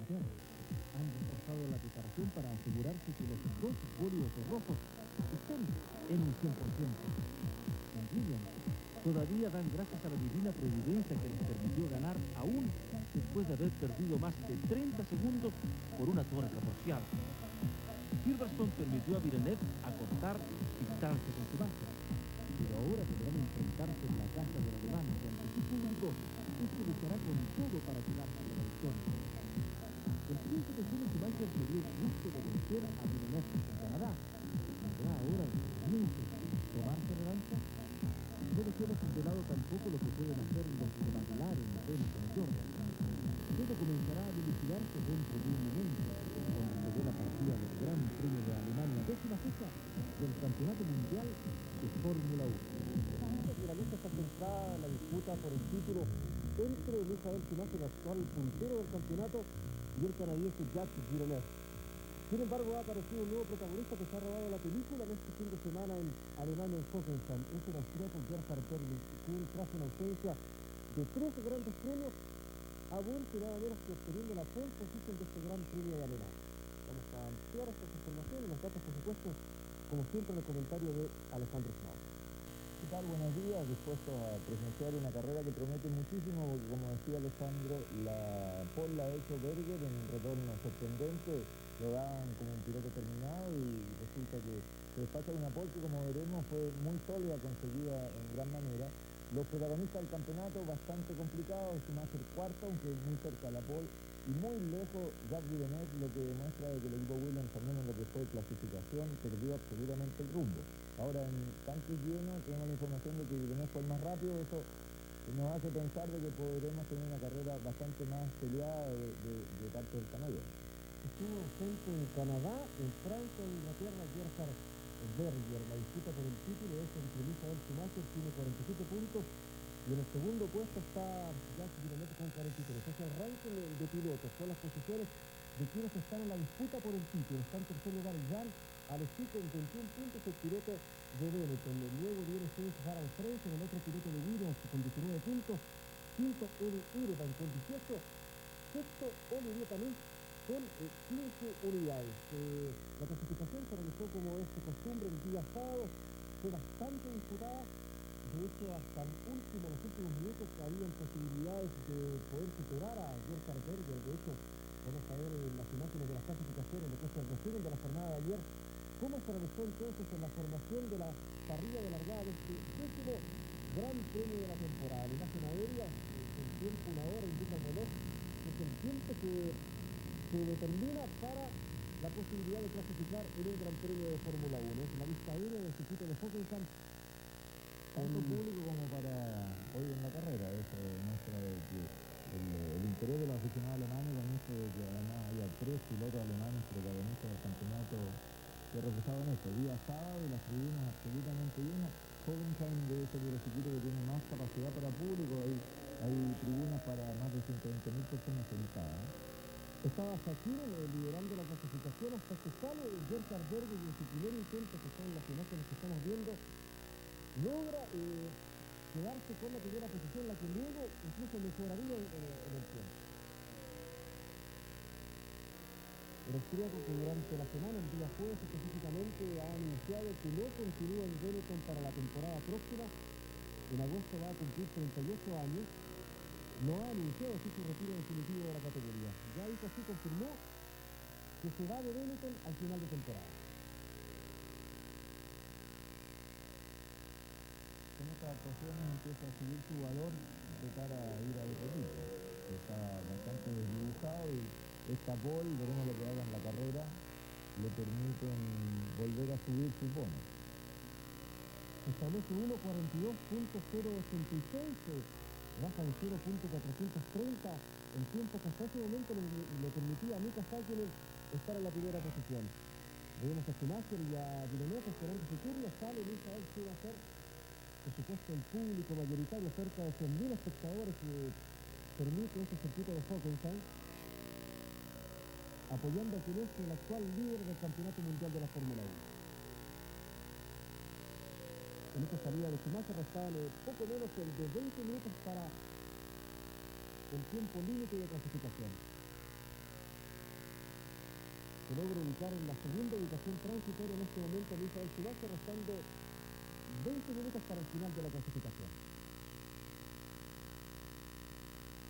Inglaterra. Han reforzado la preparación para asegurarse que los dos bólidos rojos estén en un 100%. En Williams todavía dan gracias a la divina providencia que les permitió ganar aún después de haber perdido más de 30 segundos por una tuerca parcial. Silverstone permitió a Villeneuve acortar distancias en Schumacher, pero ahora deberán enfrentarse en la casa del alemán que ante su público luchará con todo para quedarse de la victoria. El príncipe Schumacher se dio el gusto de vencer a Villeneuve en Canadá. ¿Podrá ahora realmente tomarse revancha? No dejemos de lado tampoco lo que pueden hacer los de McLaren, Hamilton y Jordan. Todo comenzará a dilucidarse dentro de un momento, cuando se dé la partida del Gran Premio de Alemania, décima fecha del Campeonato Mundial de Fórmula 1. La lucha está centrada en la disputa por el título entre Michael Schumacher, actual puntero del campeonato, y el canadiense Jacques Villeneuve. Sin embargo, ha aparecido un nuevo protagonista que se ha robado la película en este fin de semana en Alemania, en Hockenheim. Es el austríaco Gerhard Berger, quien tras una ausencia de 13 grandes premios, ha vuelto nada menos que obteniendo la pole position de este Gran Premio de Alemania. Vamos a ampliar estas informaciones, los datos, por supuesto, como siempre en el comentario de Alejandro Schmau. ¿Qué tal? Buenos días. Dispuesto a presenciar una carrera que promete muchísimo, porque como decía Alejandro, la pole la ha hecho Berger en un retorno sorprendente, lo dan como un piloto terminado y resulta que se despacha de una pole que, como veremos, fue muy sólida, conseguida en gran manera. Los protagonistas del campeonato bastante complicados, Schumacher cuarto, aunque muy cerca de la pole, y muy lejos Jacques Villeneuve, lo que demuestra de que el equipo Williams, al menos en lo que fue clasificación, perdió absolutamente el rumbo. Ahora en tanques llenos tenemos la información de que Villeneuve fue el más rápido. Eso nos hace pensar de que podremos tener una carrera bastante más peleada de parte del canadiense. Estuvo ausente en Canadá, en Francia e Inglaterra Gerhard Berger. La disputa por el título es entre Michael Schumacher, tiene 47 puntos, y en el segundo puesto está Jacques Villeneuve con 43. Es el ranking de pilotos, son las posiciones de quienes están en la disputa por el título. Está en tercer lugar Jan Alesi con 21 puntos, el piloto de Benetton. Luego viene Harald French, en el otro piloto de Williams con 19 puntos. Quinto, Eddie Irvine con 18. Sexto, Olivier Panis con 15 unidades. La clasificación se realizó como es de costumbre el día sábado, fue bastante disputada. De hecho, hasta los últimos minutos habían posibilidades de poder superar a Gerhard Berger. De hecho, vamos a ver en las imágenes de las clasificaciones, lo que es el resumen de la jornada de ayer, cómo se realizó entonces en la formación de la parrilla de largada de este décimo Gran Premio de la temporada. La imagen aérea, el tiempo, una hora, indica el reloj, es el tiempo que se determina para la posibilidad de clasificar en un Gran Premio de Fórmula 1. Es la vista aérea del circuito de Hockenheim. Tanto público como para hoy en la carrera, eso demuestra que el interés de los aficionados alemanes, con esto de que además haya 3 pilotos alemanes protagonistas del campeonato, se ha reflejado en esto. Día sábado y las tribunas absolutamente llenas. Hockenheim debe ser de los circuitos que tiene más capacidad para público, hay tribunas para más de 120.000 personas sentadas. Estaba Shakir liderando la clasificación hasta que sale Gerhard Berger y en su primer intento, que son las imágenes que estamos viendo, logra quedarse con la primera posición, la que luego incluso mejoraría en el tiempo. El austríaco, que durante la semana, el día jueves específicamente, ha anunciado que no continúa en Benetton para la temporada próxima. En agosto va a cumplir 38 años. No ha anunciado así su retiro definitivo de la categoría. Ya hizo así, confirmó que se va de Benetton al final de temporada. Con estas actuaciones empieza a subir su valor de cara a ir a otro equipo. Está bastante desdibujado y esta pole, veremos lo que haga en la carrera, le permiten volver a subir su bono. Establece 1:42.086, baja en 0.430, el tiempo que hasta ese momento le permitía a Mika Häkkinen estar en la primera posición. Vemos a Schumacher y a Villeneuve esperando su turno. Sale Michael Schumacher. Por supuesto, el público mayoritario, cerca de 100.000 espectadores, que permite este circuito de Hockenheim, apoyando a quien es el actual líder del campeonato mundial de la Fórmula 1. En esta salida de Schumacher restaban poco menos de 20 minutos para el tiempo límite de clasificación. se logra ubicar en la segunda ubicación transitoria en este momento Michael Schumacher, restando 20 minutos para el final de la clasificación.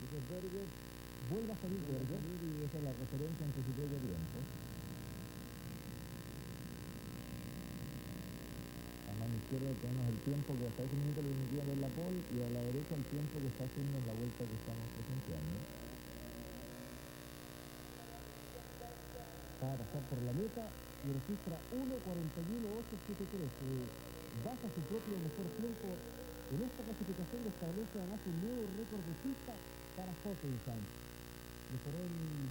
Entonces Berger, vuelve a salir Berger, y esa es la referencia entre su propio tiempo. A mano izquierda tenemos el tiempo que hasta ese minuto le permitía ver la pole, y a la derecha el tiempo que está haciendo en la vuelta que estamos presenciando. Va a pasar por la meta y registra 1:41.873. Baja su propio mejor tiempo en esta clasificación que establece además un nuevo récord de pista para Hockenheim. Mejoró en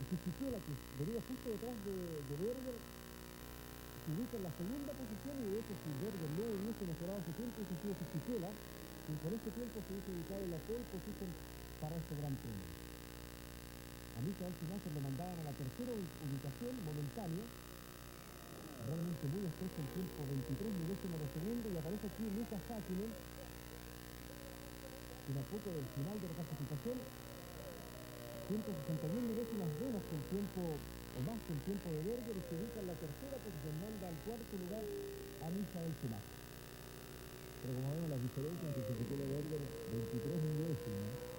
Fisichella, que venía justo detrás de Berger, se ubica en la segunda posición, y de hecho si Berger no hubiese mejorado su tiempo, hubiese sido Fisichella, quien con este tiempo se hubiese ubicado en la pole position para este gran premio. A Michael Schumacher lo mandaban a la tercera ubicación momentánea, realmente muy estrecho el tiempo, 23 milésimas de segundo, y aparece aquí Lucas Hakkinen, quien a poco del final de la clasificación, 161 milésimas menos que el tiempo, o más que el tiempo de Berger, y se ubica en la tercera posición, manda al cuarto lugar a Michael Schumacher. Pero como vemos, la diferencia entre Fisichella y Berger, 23 milésimas.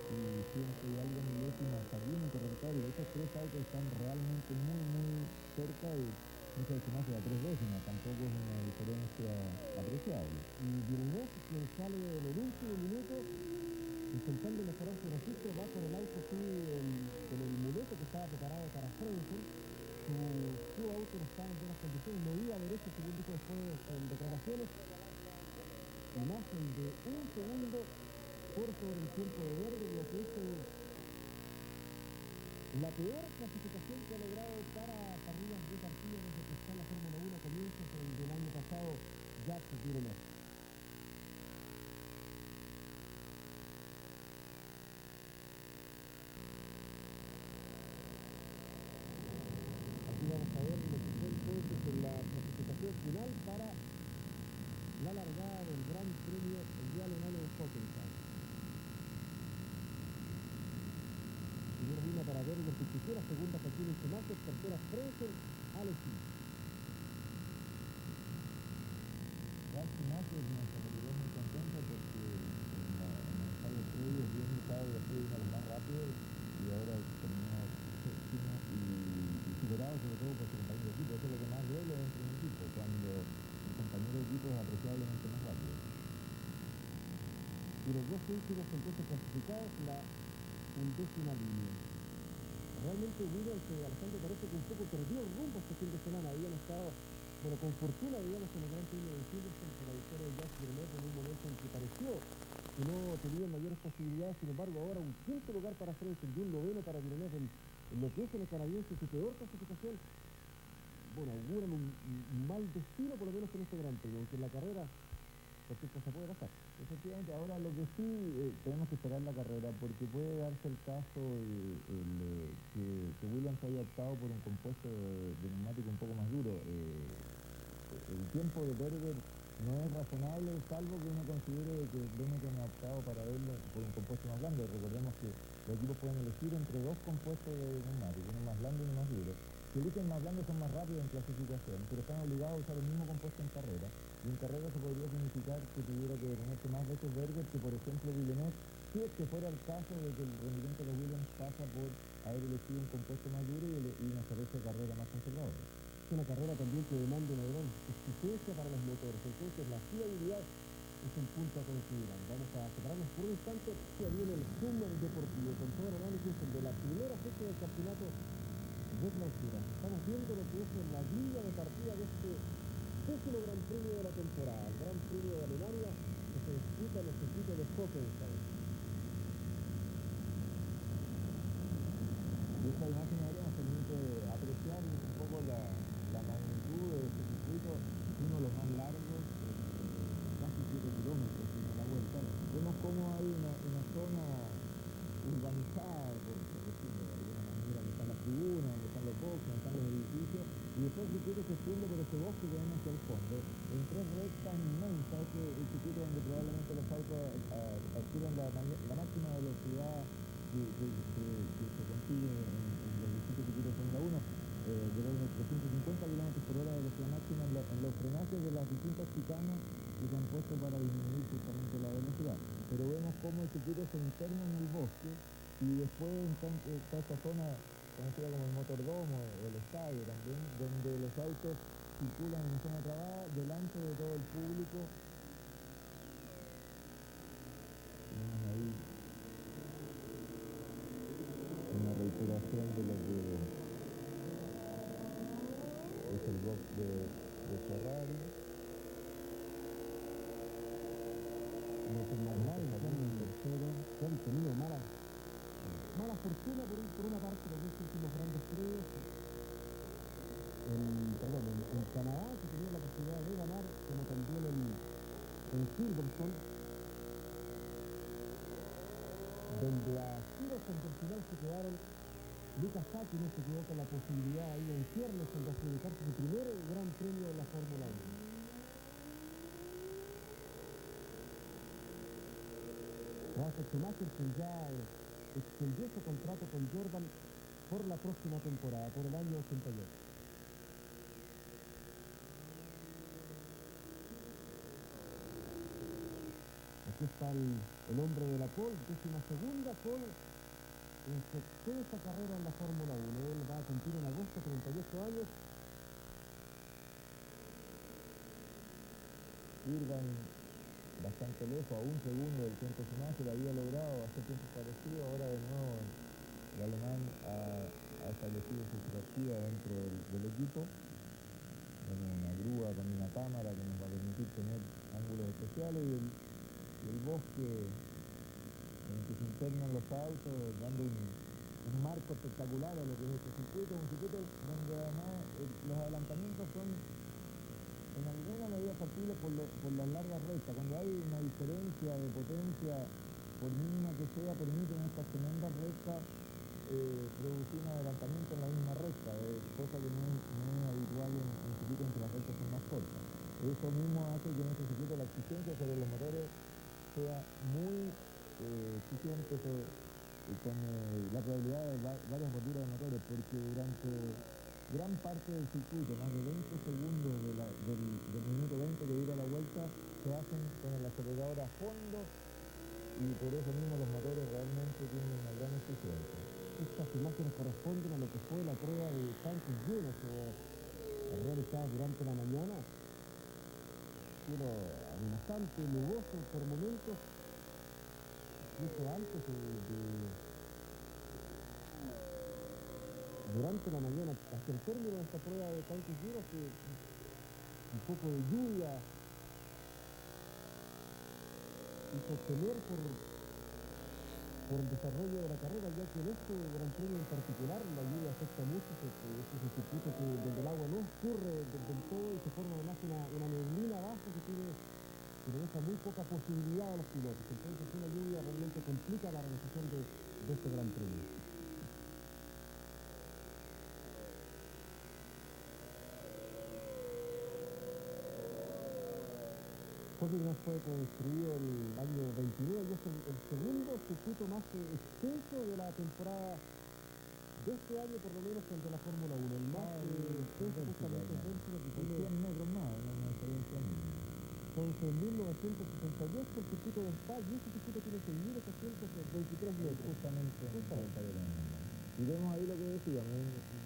Y ciento y algo milésimas está bien interpretado, y esos tres autos están realmente muy cerca, y Michael Schumacher a 3 décimas, tampoco es una diferencia apreciable. Y Villeneuve, quien sale en el último minuto, intentando mejorar su registro, va con el auto así, con el muleto que estaba preparado para Frentzen. Su auto no estaba en buenas condiciones, no iba derecho, según dijo después en declaraciones, y más el de un segundo por sobre el tiempo de Berger, lo que es la peor clasificación que ha logrado para parrillas de partida desde que está en la Fórmula 1 a comienzos del año pasado, Jacques Villeneuve. Aquí vamos a ver lo que fue entonces en la clasificación final para la largada del Gran Premio de Alemania en Hockenheim. Primera línea para Berger, Fisichella, segunda Hakkinen Schumacher, tercera Frentzen, Alesi. Jacques Schumacher nos retiró muy contento porque en los ensayos previos bien usado, y después vino lo más rápido, y ahora terminó séptimo y superado sobre todo por su compañero de equipo. Eso es lo que más duele dentro de un equipo, cuando el compañero de equipo es apreciablemente más rápido. Y los dos últimos entonces clasificados, la undécima línea. Realmente Williams, Alejandro, parece que un poco perdió el rumbo este fin de semana. Habían estado, bueno, con fortuna, digamos, en el Gran Premio de Silverstone por la victoria de Jacques Villeneuve en un momento en que pareció que no tenía mayores posibilidades. Sin embargo, ahora un quinto lugar para Frentzen y un noveno para Villeneuve en lo que es el canadiense, su peor clasificación. Bueno, auguran un mal destino, por lo menos en este Gran Premio, aunque en la carrera cualquier cosa puede pasar. Efectivamente, ahora lo que sí tenemos que esperar la carrera, porque puede darse el caso que Williams haya optado por un compuesto de neumático un poco más duro. El tiempo de Berger no es razonable, salvo que uno considere que Benetton ha optado para verlo por un compuesto más blando. Recordemos que los equipos pueden elegir entre dos compuestos de neumáticos, uno más blando y uno más duro. Si eligen más blandos son más rápidos en clasificación, pero están obligados a usar el mismo compuesto en carrera. Y en carrera se podría significar que tuviera que detenerse más veces Berger que, por ejemplo, Villeneuve, si es que fuera el caso de que el rendimiento de los Williams pasa por haber elegido un compuesto más duro y una estrategia de carrera más conservadora. Es una carrera también que demanda una gran exigencia para los motores, entonces la fiabilidad es un punto a considerar. Vamos a separarnos por un instante. Ya viene el Zoom deportivo con todo el análisis de la primera fecha del campeonato de clausura. Estamos viendo lo que es la grilla de partida de este décimo Gran Premio de la temporada, el Gran Premio de Alemania, que se disputa en el circuito de Hockenheim. Y esta imagen ahora nos permite apreciar un poco la magnitud de este circuito, uno de los más largos, casi 7 kilómetros en la vuelta. Vemos cómo hay una zona urbanizada, por decirlo de alguna manera, donde están las tribunas, donde están los boxes, donde están los edificios, y después el circuito se extiende por ese bosque que vemos hacia el fondo, en tres rectas inmensas, que el circuito donde probablemente los autos adquieren la se interna en el bosque y después está esta zona conocida como el motordomo o el estadio también, donde los autos circulan en zona trabada delante de todo el público. Tenemos ahí una reiteración de lo que es el box de Ferrari. No es más grave, el tercero, que han tenido mala fortuna por una parte de los últimos grandes premios. En Canadá, que tenía la posibilidad de ganar, como también en Silverstone, donde a tiros contra el final se quedaron. Lucas Saki no se quedó con la posibilidad ahí en ciernes de adjudicarse su primer gran premio de la Fórmula 1. Ralf Schumacher, que ya extendió su contrato con Jordan por la próxima temporada, por el año 88. Aquí está el hombre de la pole, 12ª pole en su extensa carrera en la Fórmula 1. Él va a cumplir en agosto 38 años. Irvan bastante lejos, a un segundo del tiempo Schumacher, había logrado hacer tiempos parecidos. Ahora de nuevo el alemán ha establecido su jerarquía dentro del equipo. Tiene una grúa con una cámara que nos va a permitir tener ángulos especiales y el bosque en el que se internan los autos, dando un marco espectacular a lo que es este circuito, un circuito donde además los adelantamientos son en alguna medida factibles por las largas rectas. Cuando hay una diferencia de potencia, por mínima que sea, permiten estas tremendas rectas producir un adelantamiento en la misma recta, cosa que no es habitual en circuitos en que las rectas son más cortas. Eso mismo hace que en este circuito la exigencia sobre los motores sea muy exigente con la probabilidad de varias roturas de motores, porque durante gran parte del circuito, más de 20 segundos del minuto 20 que dura la vuelta, se hacen con el acelerador a fondo y por eso mismo los motores realmente tienen una gran eficiencia. Estas imágenes corresponden a lo que fue la prueba de tanques llenos realizada durante la mañana. Cielo amenazante, nuboso por momentos, incluso antes durante la mañana, hasta el término de esta prueba de tanques llenos, un poco de lluvia hizo temer por el desarrollo de la carrera, ya que en este Gran Premio en particular la lluvia afecta mucho, es un circuito donde el agua no escurre del todo y se forma además una neblina abajo que le deja muy poca posibilidad a los pilotos. Entonces una lluvia realmente complica la realización de este Gran Premio. Hockenheim fue construido el año 29 y es el segundo circuito más extenso de la temporada de este año, por lo menos de la Fórmula 1. El más extenso justamente es Bélgica, que tiene 100 metros más, una diferencia mínima. Son 6.978 el circuito de Spa y este circuito tiene 6.823 metros. Justamente. Y vemos ahí lo que decíamos,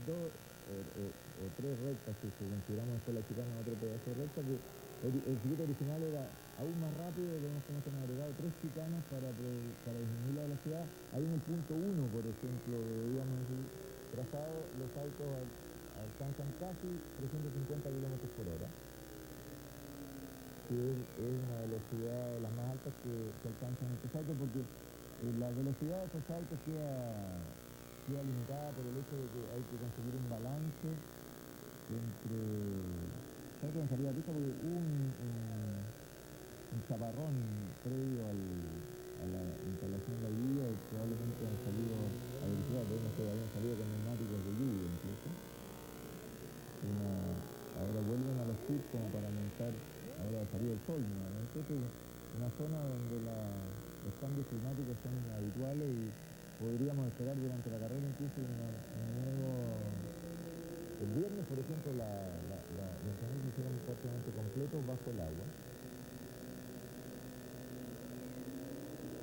dos o tres rectas que si consideramos después la chicana otro pedazo de recta, que el circuito original era aún más rápido, vemos cómo se han agregado tres chicanas para disminuir la velocidad. Ahí en el punto 1, por ejemplo, digamos el trazado, los autos alcanzan casi 350 kilómetros por hora, que es una velocidad de las más altas que alcanzan estos autos, porque la velocidad de estos autos queda limitada por el hecho de que hay que conseguir un balance entre... ¿Sabes que me salía risa? Porque hubo un chaparrón previo a la instalación de la lluvia y probablemente han salido a velocidad, vemos que habían salido con neumáticos de lluvia incluso. Ahora vuelven a los pits como para aumentar, ahora va a salir el sol nuevamente. Esta es una zona donde los cambios climáticos son habituales y podríamos esperar durante la carrera incluso un nuevo... El viernes, por ejemplo, los entrenamientos se hicieron prácticamente completos bajo el agua.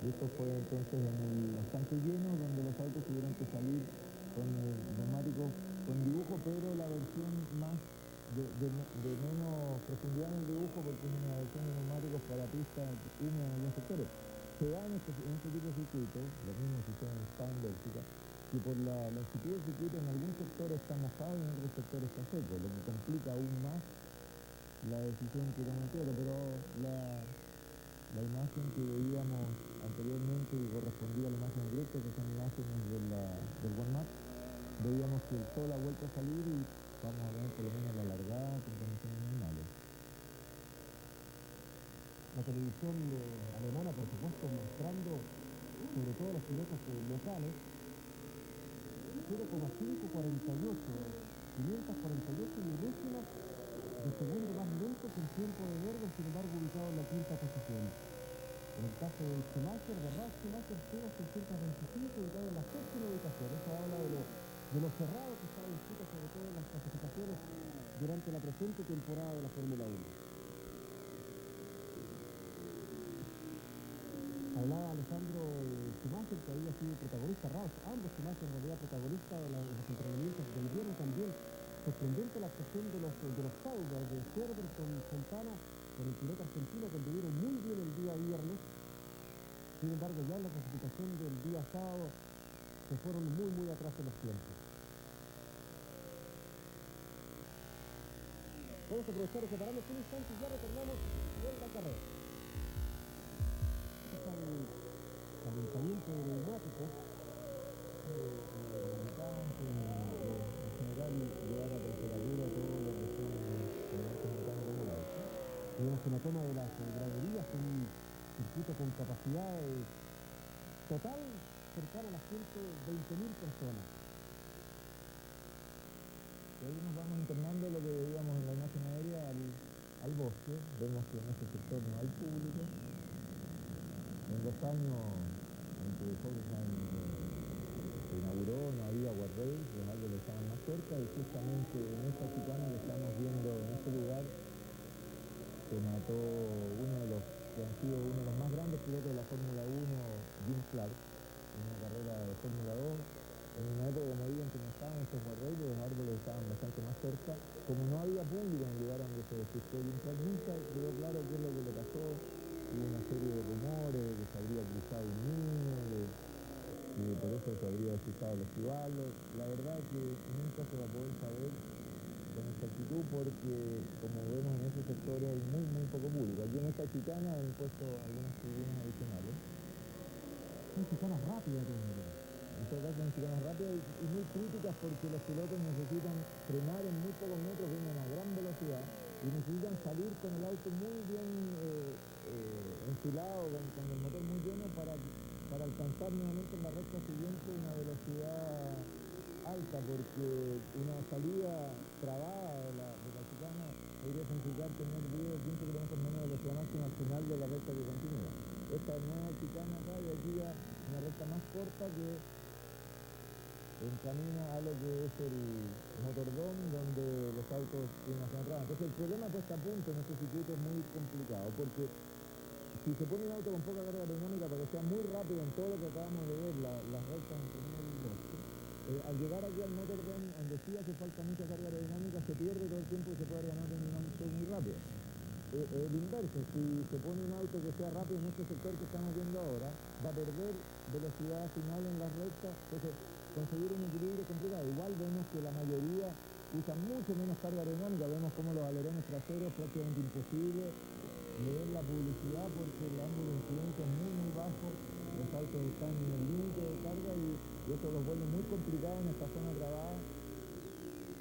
Y Y esto fue entonces en el estanque lleno, donde los autos tuvieron que salir con neumáticos con dibujo, pero la versión más de menos profundidad en el dibujo, porque es una versión de neumáticos para pistas húmedas en algunos sectores. Se da en este tipo de circuitos, lo mismo sucede en Spa en Bélgica, que por la longitud del circuito en algún sector está mojado y en otro sector está seco, lo que complica aún más la decisión que toma el piloto, pero la imagen que veíamos anteriormente y correspondía a la imagen directa, que son imágenes del OneMap, veíamos que el sol ha vuelto a salir y vamos a ver por lo menos la largada con condiciones normales. La televisión alemana, por supuesto, mostrando sobre todo los pilotos locales 0,548, 548 milésimas de segundo más lento que el tiempo de Berger, sin embargo ubicado en la quinta posición. En el caso de Schumacher, de Ralf Schumacher, 0,625, ubicado en la séptima ubicación. Eso habla de lo cerrado que está la disputa, sobre todo en las clasificaciones durante la presente temporada de la Fórmula 1. Hablaba Alejandro Schumacher, que había sido protagonista, Ralf, ambos Schumacher en realidad protagonistas de los entrenamientos del viernes también. Sorprendente la actuación de los Sauber, de Cerber con Fontana, con el piloto argentino, que anduvieron muy bien el día viernes. Sin embargo, ya en la clasificación del día sábado se fueron muy atrás en los tiempos. Vamos a aprovechar y separarnos un instante y ya retornamos en la carrera. Calentamiento de neumáticos, en general llevar a temperatura todo lo que son elementos mecánicos del auto. Tenemos una toma de las graderías, un circuito con capacidad total cercana a las 120.000 personas. Y ahí nos vamos internando lo que veíamos en la imagen aérea al bosque. Vemos que en este sector no hay público. En los años en que Hockenheim se inauguró no había guardrails, los árboles estaban más cerca y justamente en esta chicana que estamos viendo en este lugar se mató uno de los que han sido uno de los más grandes pilotos de la Fórmula 1, Jim Clark, en una carrera de Fórmula 2. En una época, como digo, en que no estaban estos guardrails, los árboles estaban bastante más cerca. Como no había público en el lugar donde se despistó Jim Clark, nunca quedó claro qué es lo que le pasó. Hubo una serie de rumores de que se habría cruzado un niño, que por eso se habría despistado el esquivarlo. La verdad que nunca se va a poder saber con exactitud porque, como vemos en ese sector, hay muy poco público. Aquí en esta chicana han puesto algunas tribunas adicionales. Son chicanas rápidas, en este caso son chicanas rápidas y muy críticas porque los pilotos necesitan frenar en muy pocos metros, vienen a gran velocidad y necesitan salir con el auto muy bien enfilado, con el motor muy lleno para alcanzar nuevamente en la recta siguiente una velocidad alta, porque una salida trabada de la chicana podría significar tener 10 o 15 kilómetros menos de velocidad máxima al final de la recta que continúa. Esta nueva chicana acá de aquí a una recta más corta que encamina a lo que es el motordrome, donde los autos tienen una zona trabada. Entonces el problema puesta a punto en este circuito es muy complicado, porque si se pone un auto con poca carga aerodinámica para que sea muy rápido en todo lo que acabamos de ver, las rectas entre medio del bosque, al llegar aquí al motordrome, donde sí hace falta mucha carga aerodinámica, se pierde todo el tiempo y se puede ganar en un auto muy rápido. El inverso, si se pone un auto que sea rápido en este sector que estamos viendo ahora, va a perder velocidad final en las rectas, entonces conseguir un equilibrio es complicado. Igual vemos que la mayoría usa mucho menos carga aerodinámica, vemos como los alerones traseros prácticamente imposible leer la publicidad porque el ángulo de incidencia es muy bajo, los autos están en el límite de carga y eso los vuelve muy complicados en esta zona trabada.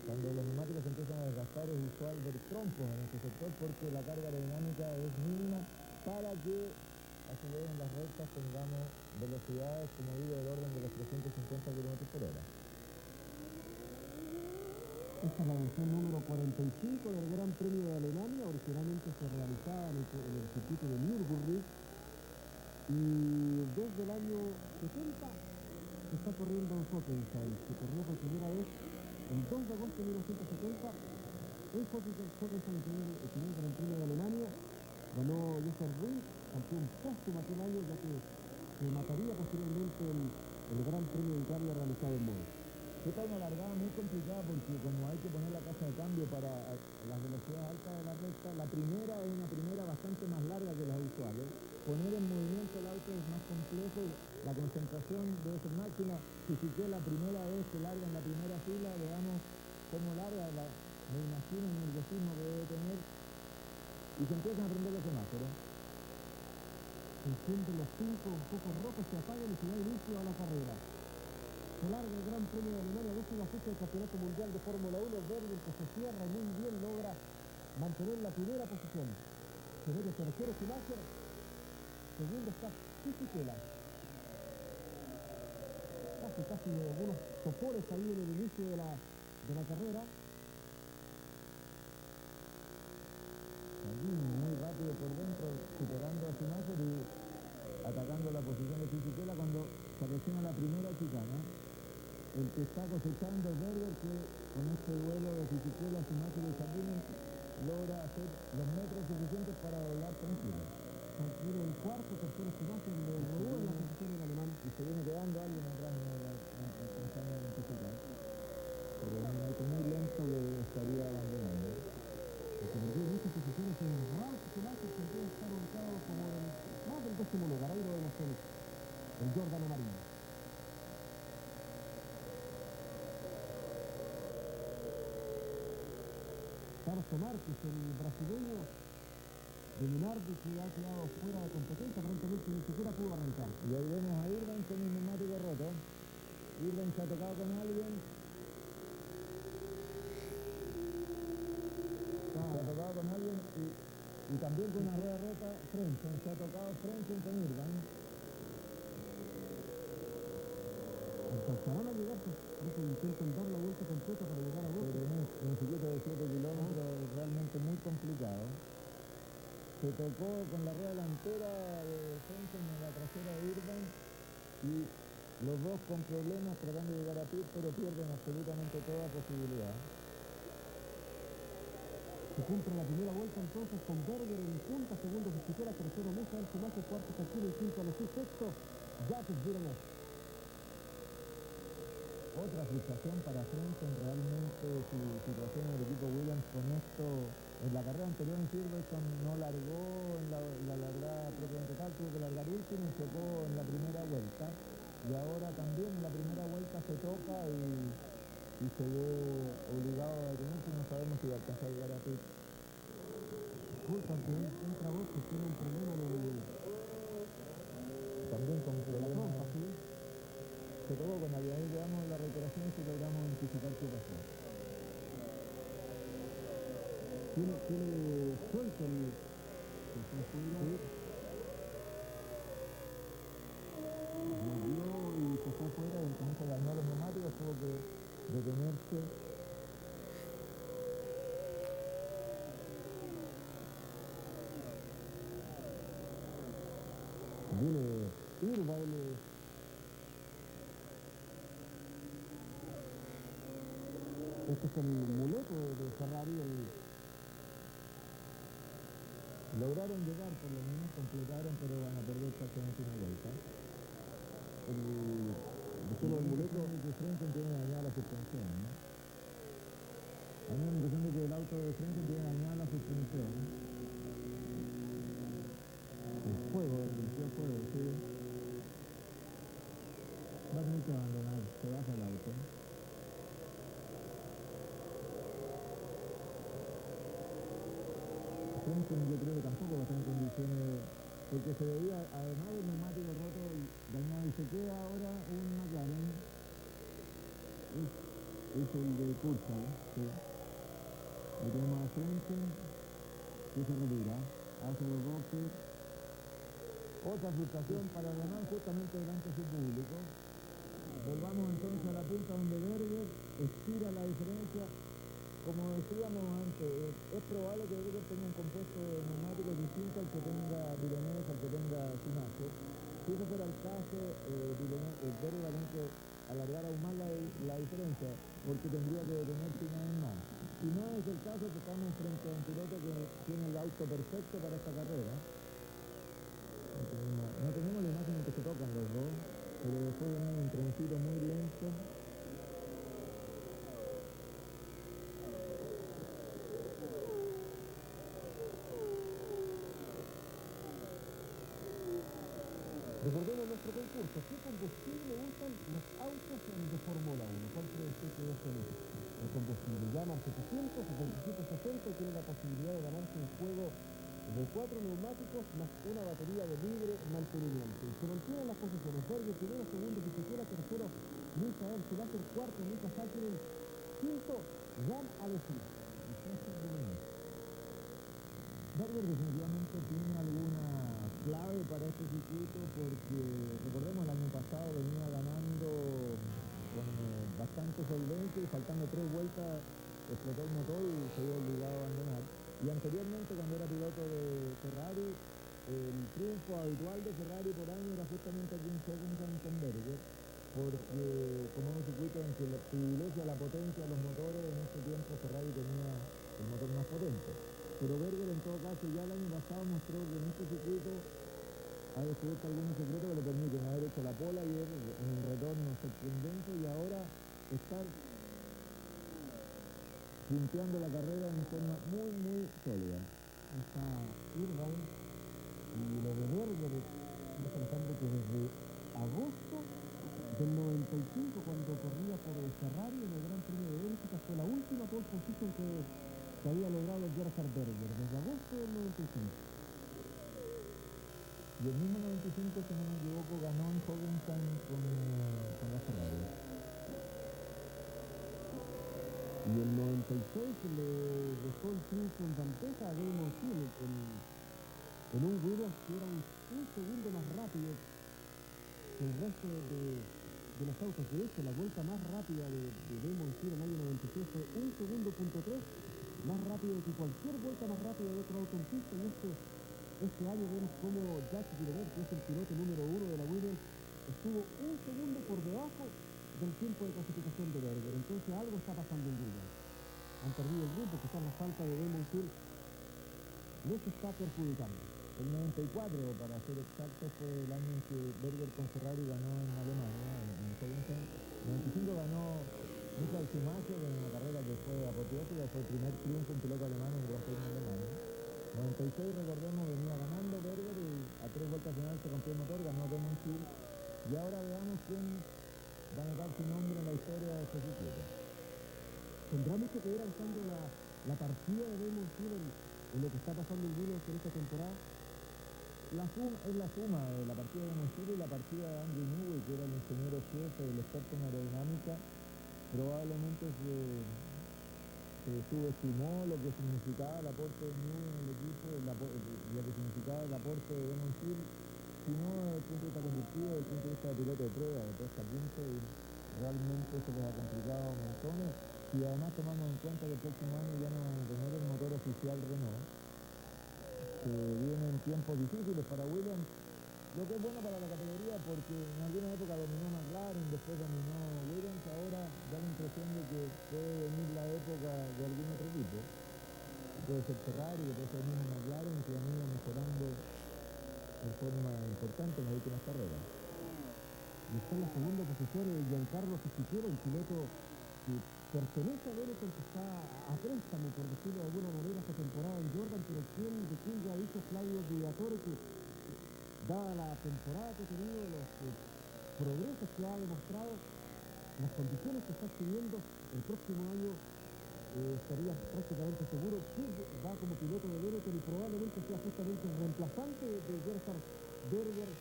Cuando los neumáticos se empiezan a desgastar es usual ver trompos en este sector porque la carga aerodinámica es mínima para que a su vez en las rectas tengamos velocidades, como digo, del orden de los 350 km por hora. Esta es la versión número 45 del Gran Premio de Alemania. Originalmente se realizaba en el circuito de Nürburgring y desde el año 70 se está corriendo en Hockenheim. Se corrió por primera vez el 2 de agosto de 1970 en Hockenheim, el primer Gran Premio de Alemania. Ganó Jochen Rindt, campeón póstumo aquel año, ya que se mataría posteriormente el Gran Premio de Italia realizado en modo. Esta es una largada muy complicada porque como hay que poner la caja de cambio para las velocidades altas de la recta, la primera es una primera bastante más larga que las usuales. Poner en movimiento el auto es más complejo, la concentración debe ser máxima. Si que la primera vez que larga en la primera fila, veamos cómo larga, me imagino el nerviosismo que debe tener y se empiezan a prender los semáforos. Se encienden los 5 un poco rojos, se apagan y se da inicio a la carrera. Se larga el Gran Premio de Alemania, décima fecha del Campeonato Mundial de Fórmula 1, Berger que se cierra muy bien, logra mantener la primera posición. Se ve el tercero Schumacher, segundo está Fisichella. Casi algunos sopores ahí en el inicio de la carrera. Allí muy rápido por dentro, superando a Schumacher y atacando la posición de Fisichella cuando se aproxima la primera chicana. El que está cosechando Berger, que con este duelo de Fisichella, Schumacher y Sabine logra hacer los metros suficientes para doblar tranquilo. Tranquilo el cuarto, tercero Schumacher, le robó en la posición en alemán. Y se viene quedando alguien atrás pensando en anticipar. Pero es un auto muy lento que estaría abandonando. Porque perdió muchas posiciones en Ralf Schumacher, que debe estar ubicado como más del décimo lugar. Ahí lo vemos el Jordan amarillo. Tarso Márquez, el brasileño de Minardi, que ha quedado fuera de competencia, aparentemente ni siquiera pudo arrancar. Y ahí vemos a Irvine con el neumático roto. Irvine se ha tocado con alguien. Se ha tocado con alguien y también con una rueda rota Frentzen. Se ha tocado Frentzen con Irvine. Alcanzarán a llegar, parece que intentan dar la vuelta completa para llegar a Boca. Pero en un circuito de 7 kilómetros es realmente muy complicado. Se tocó con la rueda delantera de Frentzen en la trasera de Irvine y los dos con problemas tratando de llegar a pit, pero pierden absolutamente toda posibilidad. Se cumple la primera vuelta entonces con Berger en punta, segundo Fisichella, tercero Michael Schumacher, cuarto Shakira y quinto Alexis, sexto Jacques Villeneuve. Otra frustración para Frentzen, realmente su situación en el equipo Williams con esto. En la carrera anterior en Silverstone no largó en la largada propiamente tal, tuvo que largar último y chocó en la primera vuelta. Y ahora también en la primera vuelta se toca y se ve obligado a detenerse, no sabemos si va a alcanzar a llegar a pit. Disculpan que entra vos que tiene un problema en el... También con problemas. ¿Sí? Se tocó con alguien, ahí veamos la reiteración si logramos anticipar qué pasó. Tiene suelto el... Sí. Movió y se fue fuera y con eso dañó los neumáticos, tuvo que detenerse. Viene Irvine. Este es el muleto de Ferrari, Lograron llegar, por lo menos completaron, pero van a perder prácticamente una vuelta. solo el muleto de Frentzen tiene dañada la suspensión, ¿no? A mí me da la impresión de que el auto de Frentzen tiene dañada la suspensión. El fuego, sí. Va a tener que abandonar, se baja el auto. Frentzen yo creo que tampoco va a estar en condiciones, porque se veía, además del neumático roto y dañado, y se queda ahora un McLaren. Es el de Cursa, sí. Ahí tenemos a Frentzen, que se retira, hace los boxes. Otra frustración para Renault justamente delante de su público. Volvamos entonces a la punta donde Berger estira la diferencia. Como decíamos antes, es probable que Berger tenga un compuesto de neumáticos distinto al que tenga Villeneuve, al que tenga Schumacher. Si eso fuera el caso, Berger va a tener que alargar aún más la diferencia, porque tendría que detenerse una vez más. Si no es el caso, que estamos frente a un piloto que tiene el auto perfecto para esta carrera. No tenemos la imagen en que se tocan pero después venía un trencito muy lento. Recordemos nuestro concurso. ¿Qué combustible usan los autos de Fórmula 1? ¿Cuál cree usted que es el combustible? Llama al 700, 2760 y tiene la posibilidad de ganarse un juego de 4 neumáticos más una batería de libre mantenimiento. Y se mantienen las posiciones. Berger primero, segundo, Fisichella, tercero, Michael Schumacher, cuarto, Mika Häkkinen, quinto, Jan Alesi. Berger definitivamente tiene alguna clave para este circuito porque, recordemos, el año pasado venía ganando con bastante solvencia y faltando 3 vueltas explotó el motor y se vio obligado a abandonar. Y anteriormente, cuando era piloto de Ferrari, el triunfo habitual de Ferrari por año era justamente aquí en Hockenheim con Berger, porque como es un circuito en que privilegia la potencia de los motores, en este tiempo Ferrari tenía el motor más potente. Pero Berger, en todo caso, ya el año pasado mostró que en este circuito ha descubierto algunos secretos que le permiten haber hecho la pole ayer en un retorno sorprendente y ahora estar punteando la carrera en forma muy, muy sólida. Está Irvine y lo de Berger es Alejandro que desde agosto del 95, cuando corría por el Ferrari en el Gran Premio de Bélgica, fue la última pole position que había logrado Gerhard Berger, desde agosto del 95. Y el mismo 95, si no me equivoco, ganó en Hockenheim con la Ferrari. Y el 96 le dejó el triunfo en bandeja a Damon Hill en un Williams que era un segundo más rápido que el resto de los autos. De hecho, la vuelta más rápida de Damon Hill en el año 96 fue 1 segundo punto 3, más rápido que cualquier vuelta más rápida de otro auto en pista. Y este año vemos como Jacques Villeneuve, que es el piloto número 1 de la Williams, estuvo 1 segundo por debajo del tiempo de clasificación de Berger. Entonces algo está pasando en Williams. Han perdido el grupo, quizás la falta de Damon Hill les está perjudicando. El 94, para ser exacto, fue el año en que Berger con Ferrari ganó en Alemania, en Hockenheim. En 95 ganó Michael Schumacher en una carrera que fue apoteósica, fue el primer triunfo en piloto alemán en el Gran Premio de Alemania. 96, recordemos, venía ganando Berger y a 3 vueltas finales se rompió el motor, ganó Damon Hill. Y ahora veamos quién va a anotar su nombre en la historia de este circuito. Tendrá mucho que ver, Alejandro, la partida de Damon Hill en lo que está pasando en Williams en esta temporada. Es la suma de la partida de Damon Hill y la partida de Andrew Newey, que era el ingeniero jefe, el experto en aerodinámica. Probablemente se subestimó lo que significaba el aporte de Newey en el equipo, lo que significaba el aporte de Damon Hill, sino desde el punto de vista conductivo, desde el punto de vista de piloto de prueba, de puesta a punto, y realmente se les ha complicado montones. Y además tomamos en cuenta que el próximo año ya no van a tener el motor oficial Renault, que vienen tiempos difíciles para Williams, lo que es bueno para la categoría porque en alguna época dominó McLaren, después dominó Williams, ahora da la impresión de que puede venir la época de algún otro equipo. Puede ser Ferrari, puede ser el mismo McLaren, que han ido mejorando en forma importante en las últimas carreras. Y está en la segunda posición Giancarlo Fisichella, el piloto que pertenece a Benetton, que está a préstamo, por decirlo de alguna manera, esta temporada en Jordan, pero de quien ya dijo Flavio Briatore que, dada la temporada que ha tenido, los progresos que ha demostrado, las condiciones que está adquiriendo, el próximo año estaría prácticamente seguro que va como piloto de Benetton y probablemente sea justamente el reemplazante de Gerhard Berger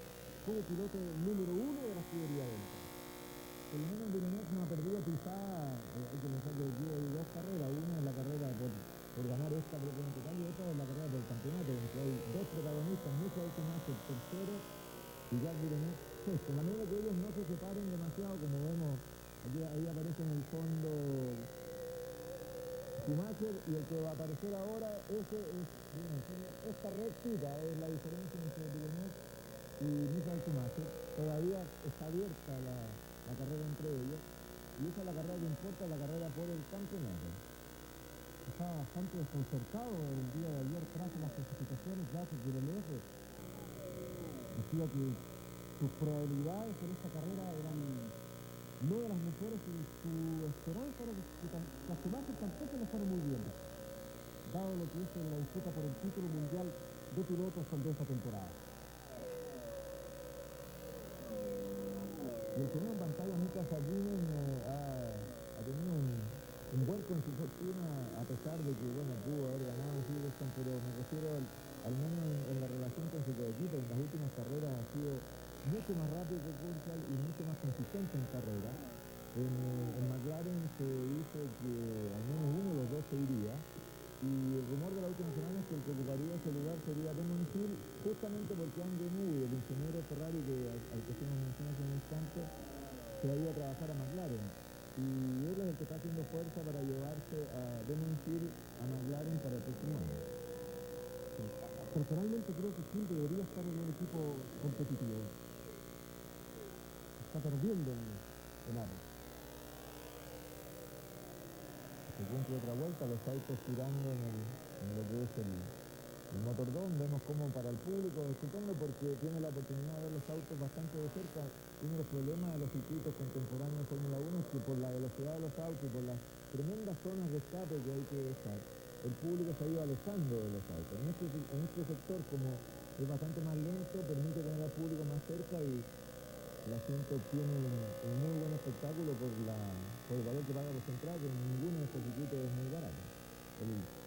como piloto número 1 de la escudería Benetton. Por lo menos Villeneuve no ha perdido quizá, hay que pensar que aquí hay 2 carreras, una es la carrera por ganar esta propiamente tal y otra es la carrera por el campeonato, en que hay 2 protagonistas, Michael Schumacher tercero y Jacques Villeneuve sexto. En la medida que ellos no se separen demasiado, como vemos, ahí aparece en el fondo Schumacher, y el que va a aparecer ahora, ese es esta rectita, es la diferencia entre Villeneuve y Michael Schumacher. Todavía está abierta la carrera entre ellos, y esa es la carrera que importa, la carrera por el campeonato. Estaba bastante desconcertado el día de ayer tras las clasificaciones. Jacques Villeneuve decía que su sus probabilidades en esta carrera eran no de las mejores y su esperanza era que a Schumacher tampoco le fuera muy bien, dado lo que hizo en la disputa por el título mundial de pilotos de esta temporada. Y el que no en pantalla, Mika Hakkinen, ha tenido un buen con su fortuna, a pesar de que, bueno, pudo haber ganado en Silverstone, pero me refiero al menos en la relación con su equipo. En las últimas carreras ha sido mucho más rápido que Purcell y mucho más consistente en carrera. En McLaren se dice que al menos uno de los dos se iría, y el rumor de la última semana es que el que ocuparía ese lugar sería Damon Hill, justamente porque Andrew Newey, el ingeniero Ferrari al que se nos menciona hace un instante, se ha ido a trabajar a McLaren, y él es el que está haciendo fuerza para llevarse a Damon Hill a McLaren para el próximo año. Personalmente creo que Hill debería estar en un equipo competitivo. Está perdiendo en Apple. Se cumple otra vuelta, los autos girando en lo que es el motordón. Vemos como para el público, estupendo, porque tiene la oportunidad de ver los autos bastante de cerca. Uno de los problemas de los circuitos contemporáneos de Fórmula 1 es que por la velocidad de los autos y por las tremendas zonas de escape que hay que dejar, el público se ha ido alejando de los autos. En este sector, como es bastante más lento, permite tener al público más cerca y la gente obtiene un muy buen espectáculo por el valor que paga por su entrada, que en ninguno de estos circuitos es muy barato.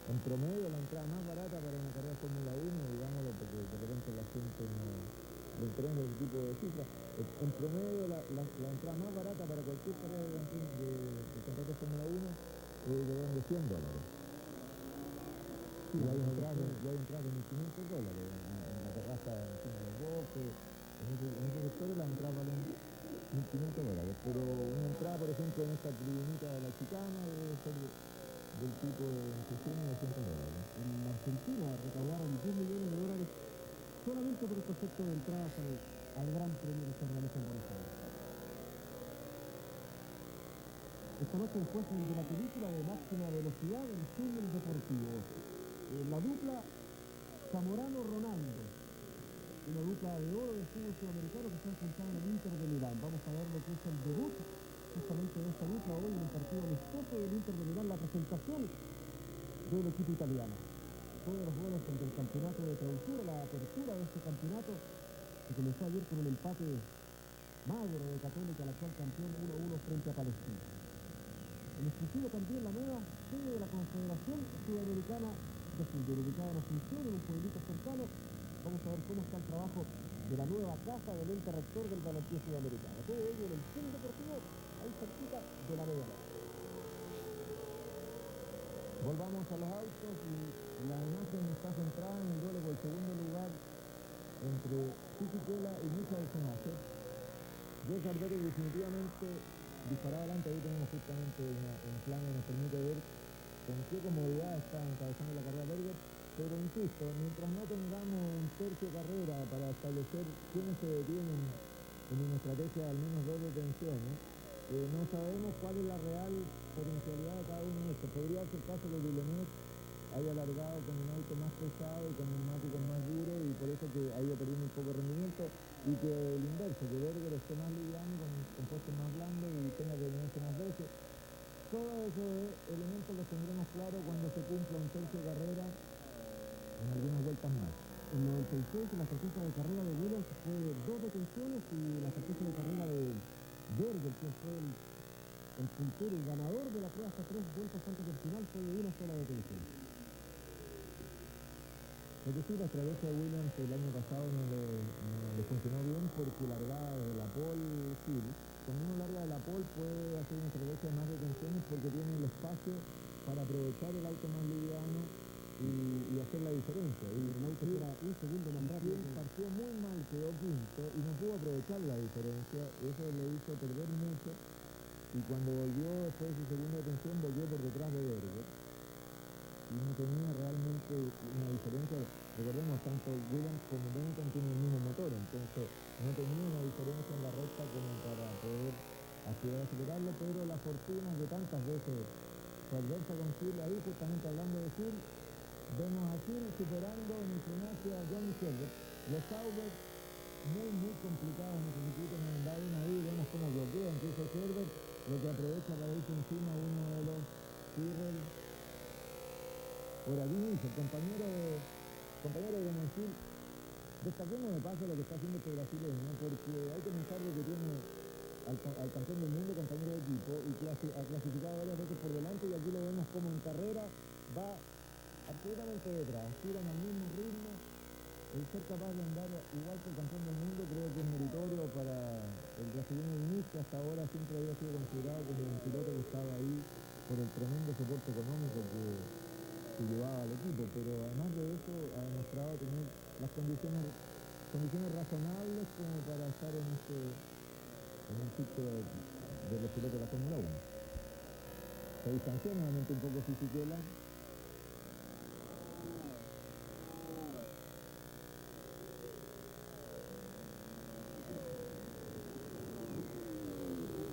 En promedio, la entrada más barata para una carrera de Fórmula 1, digámoslo, porque de repente la gente no le interesa ese tipo de cifras, en promedio la entrada más barata para cualquier carrera de campeonato de Fórmula 1 es de $100. Sí, y hay entradas de $1.500 en la terraza encima del bosque. En ese sector las entradas valen $1.500, pero una entrada, por ejemplo, en esta tribunita de la Chicana debe ser del tipo de entre $100 y $200. En Argentina recaudaron $10 millones solamente por el concepto de entradas al Gran Premio que se realiza en Buenos Aires. Esta noche después de la película de máxima velocidad del túnel deportivo. La dupla Zamorano-Ronaldo, una dupla de oro del fútbol sudamericano que se ha enfrentado en el Inter de Milán. Vamos a ver lo que es el debut justamente de esta dupla hoy en el partido amistoso del Inter de Milán, la presentación del equipo italiano. Todos los goles del campeonato de clausura, la apertura de este campeonato, que comenzó ayer con un empate magro de Católica, el actual campeón, 1-1 frente a Palestina. En exclusivo también la nueva sede de la Confederación Sudamericana de Fútbol, ubicada en Asunción, en un pueblito cercano. Vamos a ver cómo está el trabajo de la nueva casa del ente rector del balompié sudamericano. Todo ello en el centro deportivo, ahí cerquita de la Vega. Volvamos a los autos y la imagen está centrada en el duelo por el segundo lugar entre Fisichella y Michael Schumacher. Gerhard Berger definitivamente disparado adelante. Ahí tenemos justamente un plano que nos permite ver con qué comodidad está encabezando la carrera Berger, pero insisto, mientras no tengamos un tercio de carrera para establecer quiénes se detienen en una estrategia de al menos 2 detenciones, no sabemos cuál es la real potencialidad de cada uno de estos. Podría ser el caso de Villeneuve haya alargado con un auto más pesado y con neumáticos más duros y por eso que ha ido perdiendo un poco de rendimiento, y que el inverso, que Berger esté más liviano con compuestos más blandos y tenga que detenerse más veces. Todos esos elementos los tendremos claros cuando se cumpla un tercio de carrera en algunas vueltas más. En 96, la estrategia de carrera de Williams fue 2 detenciones, y la estrategia de carrera de Berger, que fue el puntero y ganador de la prueba hasta 3 vueltas antes del final, fue de una sola detención. Es decir, la estrategia de Williams el año pasado no le funcionó bien porque largaba de la pole Hill. Cuando uno larga de la pole puede hacer una estrategia de más detenciones porque tiene el espacio para aprovechar el auto más liviano y hacer la diferencia. Y el auto era un segundo más rápido. Partió muy mal, quedó quinto y no pudo aprovechar la diferencia. Eso le hizo perder mucho, y cuando volvió después de su segunda detención volvió por detrás de Berger y no tenía realmente una diferencia. Recordemos, tanto Williams como Benetton tienen el mismo motor, entonces no tenía una diferencia en la recta como para poder aspirar a superarlo, pero la fortuna que tantas veces se adversa con Hill. Ahí justamente hablando de Hill, vemos a Hill superando en el frenaje a Johnny Herbert. Los Sauber muy complicado en ese circuito, nos han dado una ahí, vemos cómo bloquea incluso Herbert, lo que aprovecha para irse encima uno de los Tyrrell. Ahora Diniz, el compañero de Benecil, destaquemos de paso lo que está haciendo este brasileño, ¿no? Porque hay que pensar de que tiene al campeón del mundo, compañero de equipo, y que ha clasificado varias veces por delante, y aquí lo vemos como en carrera va absolutamente detrás, giran al mismo ritmo. El ser capaz de andar igual que el campeón del mundo creo que es meritorio para el brasileño Diniz, que hasta ahora siempre había sido considerado como un piloto que estaba ahí por el tremendo soporte económico que llevaba al equipo, pero además de eso ha demostrado tener las condiciones razonables como para estar en un ciclo de los pilotos de la Fórmula 1. Se distanció nuevamente un poco Fisichella.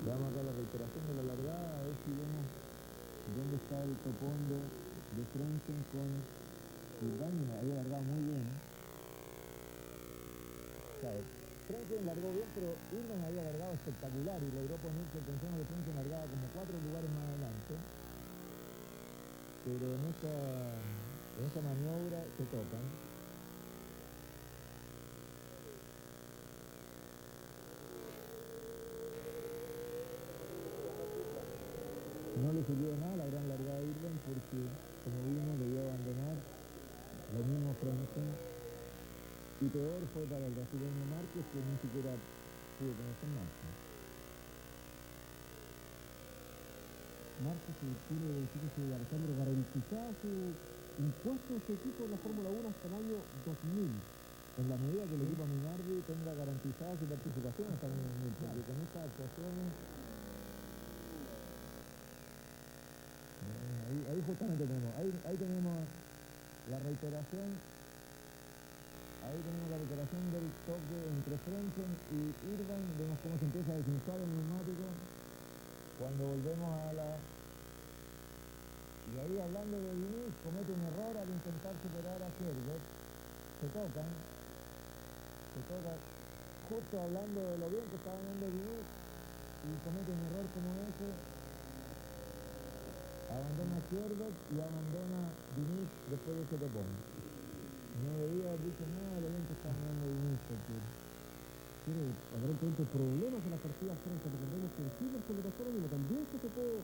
Veamos acá la reiteración de la largada, a ver si vemos dónde está el topón de Frentzen con Urban. Había largado muy bien. ¿Sabes? Frentzen largó bien, pero Urban había largado espectacular y logró ponerse, pensemos que Frentzen largaba como 4 lugares más adelante, pero en esta maniobra se tocan. No le sirvió de nada la gran largada de Urban porque, como vimos, debió abandonar lo mismo Frentzen, y peor fue para el brasileño Márquez, que ni siquiera pudo ponerse en marcha. Márquez tiene, fíjese, Alejandro, garantizado un puesto en su equipo en la Fórmula 1 hasta el año 2000. En la medida que el equipo Minardi tenga garantizada su participación hasta el año 2000, porque con estas actuaciones, ahí justamente ahí tenemos la reiteración, del toque entre Frentzen y Urban. Vemos cómo se empieza a desinflar el neumático cuando volvemos a la... Y ahí, hablando de Diniz, comete un error al intentar superar a Herbert. Se toca justo hablando de lo bien que estaba andando Diniz, y comete un error como ese. Abandona Herbert y abandona Diniz después de ese topón. No debía haber dicho nada de lo bien que estaba andando Diniz, porque tiene aparentemente problemas en la partida frente. Recordemos que el Silverstone le pasó lo mismo, también se tocó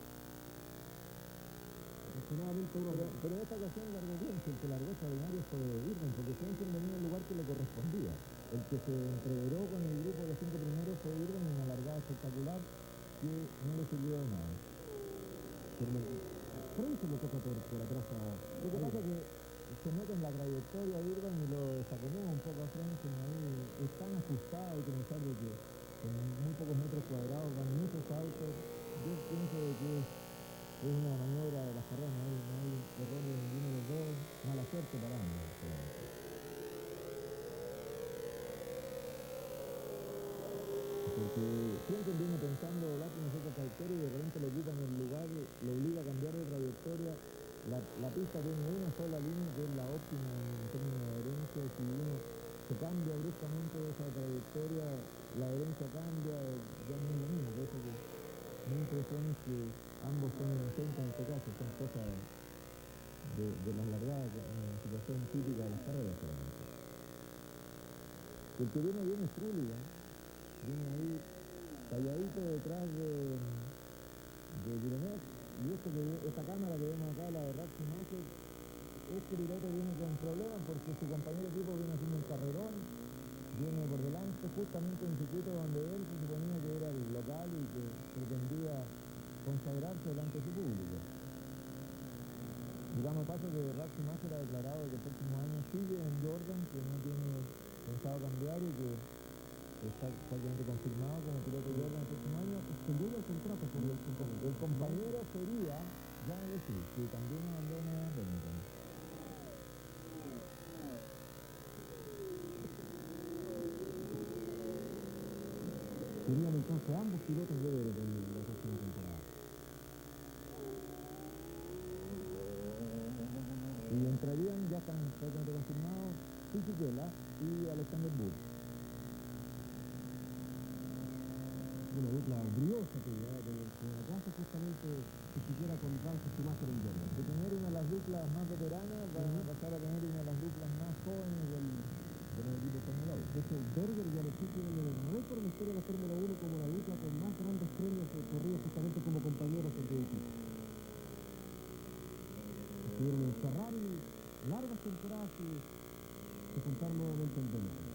aproximadamente uno. Pero en esta ocasión largó bien, que el que largó extraordinario fue Urban, porque Frentzen venía en el lugar que le correspondía. El que se entreveró con el grupo de los 5 primeros fue Urban, en una largada espectacular que no le sirvió de nada. Pero Frentzen lo toca por atrás a... Lo que pasa es que se mete en la trayectoria de Urban y lo desacomoda un poco a Frentzen. Ahí es tan ajustado, hay que pensar de que en muy pocos metros cuadrados van muchos autos. Yo pienso de que es una maniobra de las carreras, no hay error de ninguno de los dos, mala suerte para ambos. Porque Frentzen viene pensando lástima en otra trayectoria y de repente lo quitan el lugar, lo obliga a cambiar de trayectoria. La pista tiene una sola línea que es la óptima en términos de adherencia, y si uno se cambia bruscamente de esa trayectoria, la adherencia cambia, ya no es lo mismo. Por eso que mi impresión es que ambos son inocentes en este caso, son cosas de las largadas, una situación típica de las carreras solamente. El que viene bien es Trulli, viene ahí calladito detrás de Villeneuve, y esta cámara que vemos acá, la de Ralf Schumacher, este piloto viene con problemas porque su compañero de equipo viene haciendo un carrerón, viene por delante justamente en un circuito donde él se suponía que era el local y que pretendía consagrarse delante de su público. Digamos paso que Ralf Schumacher ha declarado que el próximo año sigue en Jordan, que no tiene pensado cambiar y que está prácticamente confirmado como piloto de Jordan el próximo año. Extendió el contrato por el compañero sería Jean Alesi, que también abandona Benetton. Serían entonces ambos pilotos de Benetton en la próxima temporada. Y entrarían, ya están prácticamente confirmados, Fisichella y Alexander Busch. una dupla briosa que acá justamente se quisiera con Francis Schumacher en Jordan. De tener una de las duplas más veteranas, va a pasar a tener una de las duplas más jóvenes de los equipos Fórmula 1. De hecho, Berger y Alesi tienen el récord en la historia de la Fórmula 1 como la dupla con más grandes premios corridos justamente como compañeros de equipo. Estuvieron en Ferrari largas temporadas y se juntaron nuevamente en Benetton.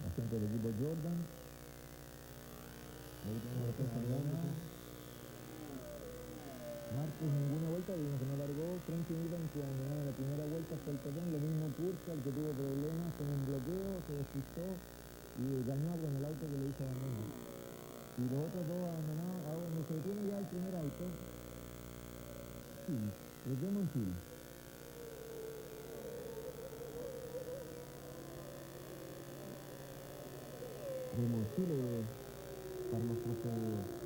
La gente del equipo Jordan. Marcos ninguna vuelta, vimos que no largó. Frankie Newton que abandonó la primera vuelta hasta el pelotón, lo mismo Purcell que tuvo problemas con un bloqueo, se despistó y ganó con el auto que le hizo abandonar. Y los otros dos abandonados, ahora donde se detiene ya el primer auto, sí, el Demon Hill. Demon Hill, para nuestros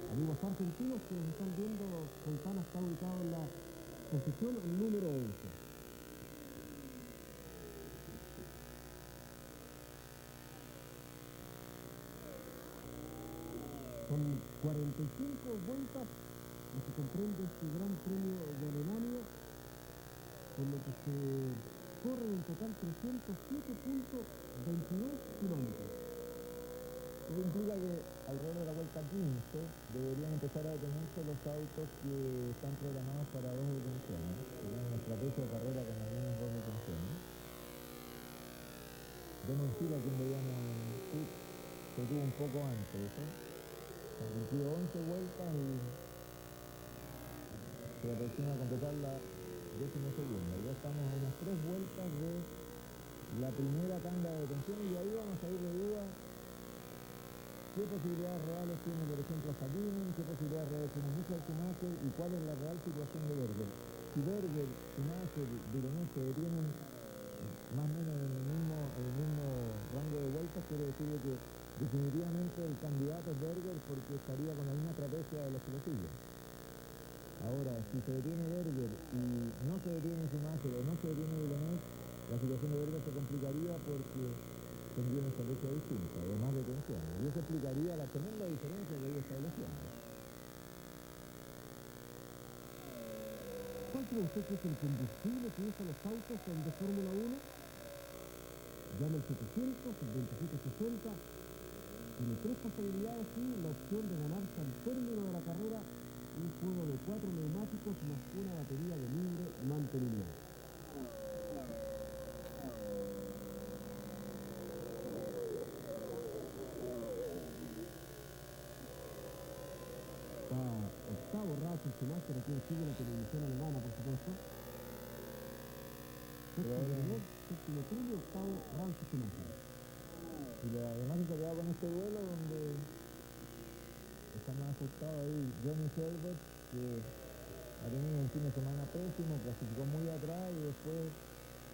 amigos argentinos que nos están viendo, Fontana está ubicado en la posición número 11. Son 45 vueltas lo que comprende este Gran Premio de Alemania, con lo que se corren en total 307.22 kilómetros. Eso implica que alrededor de la vuelta 15 deberían empezar a detenerse los autos que están programados para dos detenciones, que tienen una estrategia de carrera con las mismas dos detenciones. Demon Hill, a quien veíamos en pit, se tuvo un poco antes, han cumplido 11 vueltas y se aproxima a completar la 12ª. Ya estamos a unas 3 vueltas de la primera tanda de detenciones y ahí vamos a ir de duda. ¿Qué posibilidades reales tiene, por ejemplo, Hakkinen? ¿Qué posibilidades reales tiene Michael Schumacher? ¿Y cuál es la real situación de Berger? Si Berger, Schumacher, Villeneuve se detienen más o menos en el mismo rango de vueltas, quiere decir que definitivamente el candidato es Berger porque estaría con la misma estrategia de los que lo siguen. Ahora, si se detiene Berger y no se detiene Schumacher o no se detiene Villeneuve, la situación de Berger se complicaría porque tendría una estrategia distinta, de más detenciones. Y eso explicaría la tremenda diferencia que hay estableciendo. ¿Cuál cree usted que es el combustible que usan los autos de Fórmula 1? Llama el 700, el 2760. Tiene 3 posibilidades y la opción de ganarse al término de la carrera un juego de 4 neumáticos más una batería de libre mantenimiento. Está octavo Racing Schumacher, aquí sigue la televisión alemana, por supuesto. Séptimo Trulli, octavo Racing Schumacher. Y además se quedaba con este duelo donde está más afectado ahí Johnny Herbert, que ha tenido un fin de semana pésimo, clasificó muy atrás y después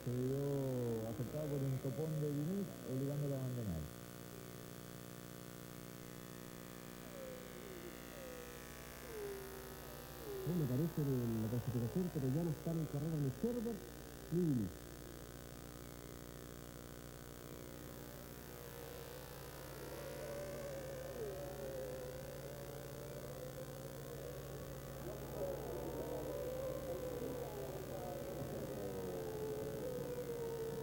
se vio afectado por un topón de Diniz, obligándolo a abandonar. Me parece en la clasificación, pero ya no están en carrera ni Herbert ni Diniz.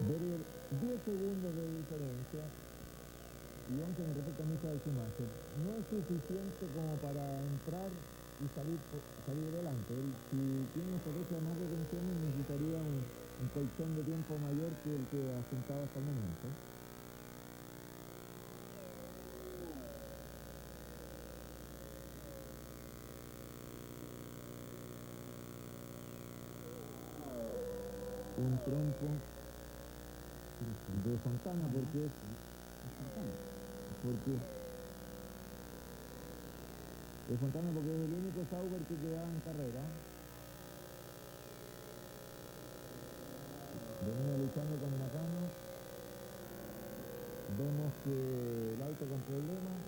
Berger 10 segundos de diferencia y 11 en respecto a Michael Schumacher. No es suficiente como para entrar y salir adelante. Él, si tiene una estrategia de más detenciones, necesitaría un colchón de tiempo mayor que el que ha sentado hasta el momento. Un trompo de Fontana, porque de Fontana porque es el único Sauber que quedaba en carrera. Venía luchando con Nakano. Vemos que el auto con problemas.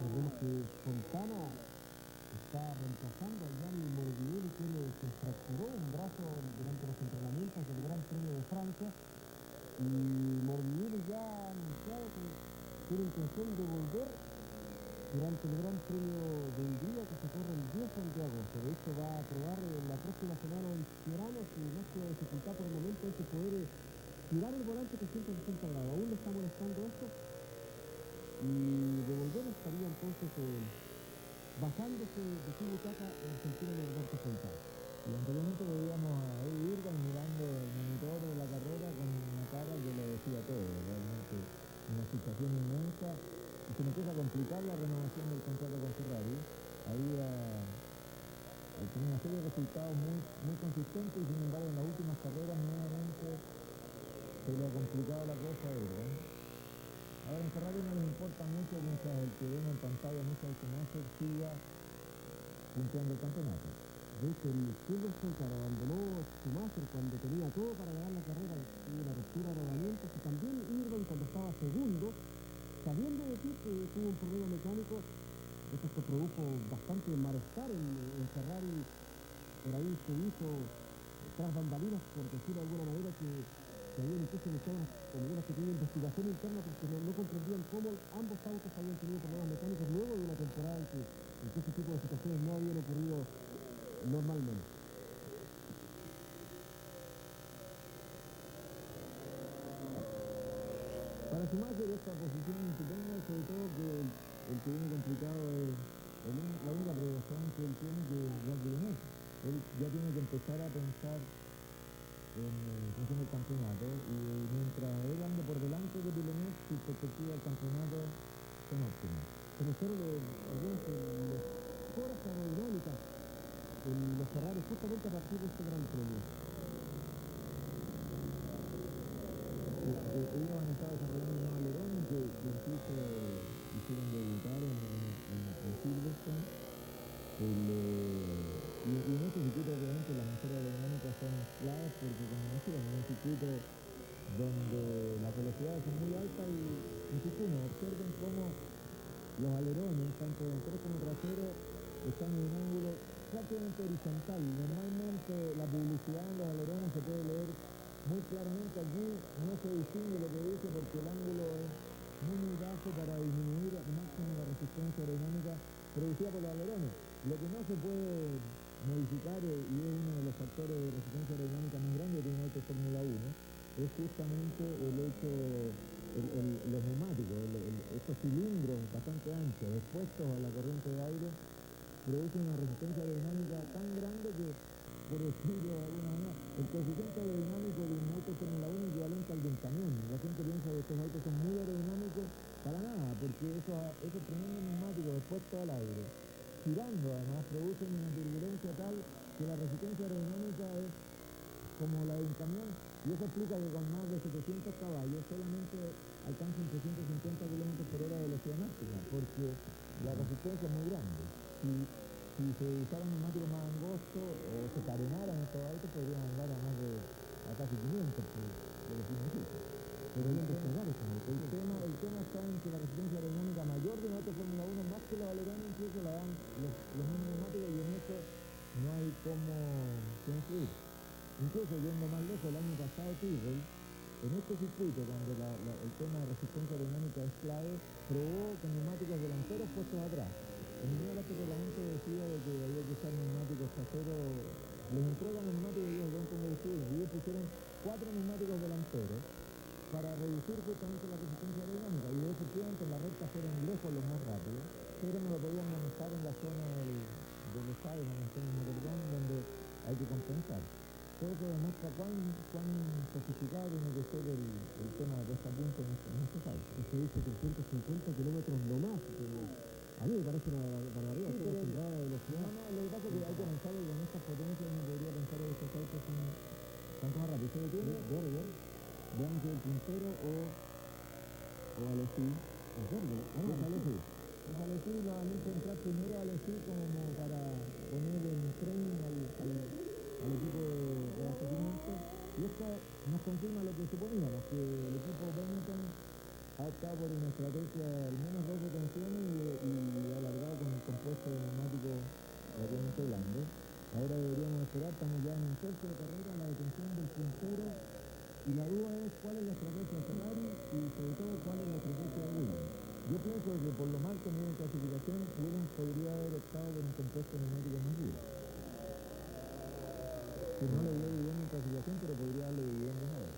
Vemos que Fontana está reemplazando a Gianni Morbidelli, que se fracturó un brazo durante los entrenamientos del Gran Premio de Francia. Y Morbidelli ya ha anunciado que tiene intención de volver durante el Gran Premio de Hungría que se corre el 10 de agosto. De hecho, va a probar la próxima semana en Tirano. Su máxima dificultad por el momento es de poder girar el volante 360 grados. Aún le está molestando esto y de volver estaría entonces bajándose de su butaca en sentido de Alberto Fontana. Y anteriormente veíamos a Eddie Irvine mirando el monitor de la carrera con una cara que lo decía todo, realmente una situación inmensa, y se me empieza a complicar la renovación del contrato con Ferrari. Había tenido una serie de resultados muy consistentes y sin embargo en las últimas carreras nuevamente se le ha complicado la cosa a Irvine. Ahora en Ferrari no les importa mucho mientras el que ven en pantalla Michael Schumacher siga punteando el campeonato. De hecho, el Silverstone, claro, abandonó Schumacher cuando tenía todo para ganar la carrera, tuvo una ruptura de rodamientos, y también Irvine cuando estaba segundo, sabiendo decir que tuvo un problema mecánico. Esto produjo bastante malestar en Ferrari. Por ahí se hizo tras bambalinas, por decirlo de alguna manera, que habían incluso iniciado como una pequeña investigación interna porque no comprendían cómo ambos autos habían tenido problemas mecánicos luego de una temporada en que ese tipo de situaciones no habían ocurrido normalmente. Para Schumacher esta posición estupenda, sobre todo que el que viene complicado es la única preocupación que él tiene, que es Jacques Villeneuve. Él ya tiene que empezar a pensar en función del campeonato, y mientras él ande por delante de Villeneuve, sus perspectivas del campeonato son óptimas. Pero solo algunas horas aerodinámicas en los Ferrari justamente a partir de este Gran Premio. Ellos han estado desarrollando unos alerones que incluso hicieron debutar en Silverstone. Y en este circuito obviamente las mejoras aerodinámicas son claves porque, como decían, es un circuito donde las velocidades son muy altas y insistimos, observen cómo los alerones, tanto delanteros como traseros, están en un ángulo prácticamente horizontal. Normalmente la publicidad en los alerones se puede leer muy claramente. Aquí no se distingue lo que dice porque el ángulo es muy bajo para disminuir al máximo la resistencia aerodinámica producida por los alerones. Lo que no se puede modificar, y es uno de los factores de resistencia aerodinámica más grandes que tiene un auto de Fórmula 1, es justamente el hecho, los neumáticos, estos cilindros bastante anchos, expuestos a la corriente de aire, producen una resistencia aerodinámica tan grande que, por decirlo de alguna manera, el coeficiente aerodinámico de un auto de Fórmula 1 es equivalente al de un camión. La gente piensa que estos autos son muy aerodinámicos, para nada, porque esos tremendos neumáticos expuestos al aire, girando además, producen una turbulencia tal que la resistencia aerodinámica es como la de un camión, y eso explica que con más de 700 caballos solamente alcanzan 350 km por hora de velocidad máxima, porque la resistencia es muy grande. Si se usaran neumáticos más angostos o se carenaran estos autos, podrían andar a casi 500, por lo que significa. Pero el tema está en que la resistencia aerodinámica mayor de un auto de Fórmula 1, más que los alerones, incluso la dan los mismos neumáticos, y en eso no hay cómo influir. Incluso yendo más lejos, el año pasado Tyrrell, en este circuito, donde el tema de resistencia aerodinámica es clave, probó con neumáticos delanteros puestos atrás. En ninguna parte del reglamento decía de que había que usar neumáticos traseros, les entregan los neumáticos y ellos ven cómo deciden, y ellos pusieron 4 neumáticos delanteros para reducir justamente la resistencia aerodinámica, y efectivamente en la recta fueron lejos los más rápidos, pero no lo podían manejar en la zona del estadio, en la zona de Motordón, donde hay que compensar. Todo eso demuestra cuán sofisticado tiene que ser el tema de puesta a punto en estos autos. Se dice 350 kilómetros no más. A mí me parece una barbaridad. Sí, pero la velocidad. no, lo que pasa es que hay que pensar que con estas potencias uno podría pensar que estos autos son tanto más rápidos. Se detiene, vean que el Quintero o Alesi, Alesi nuevamente entrar primero a Alesi como para poner en tren al equipo de abastecimiento, y esto nos confirma lo que suponíamos, que el equipo Benetton ha optado por una estrategia al menos 2 de pienso que por lo mal que me dio en clasificación, Williams podría haber optado por un compuesto neumático más duro. Que no le dio bien en clasificación, pero podría darle bien ahora.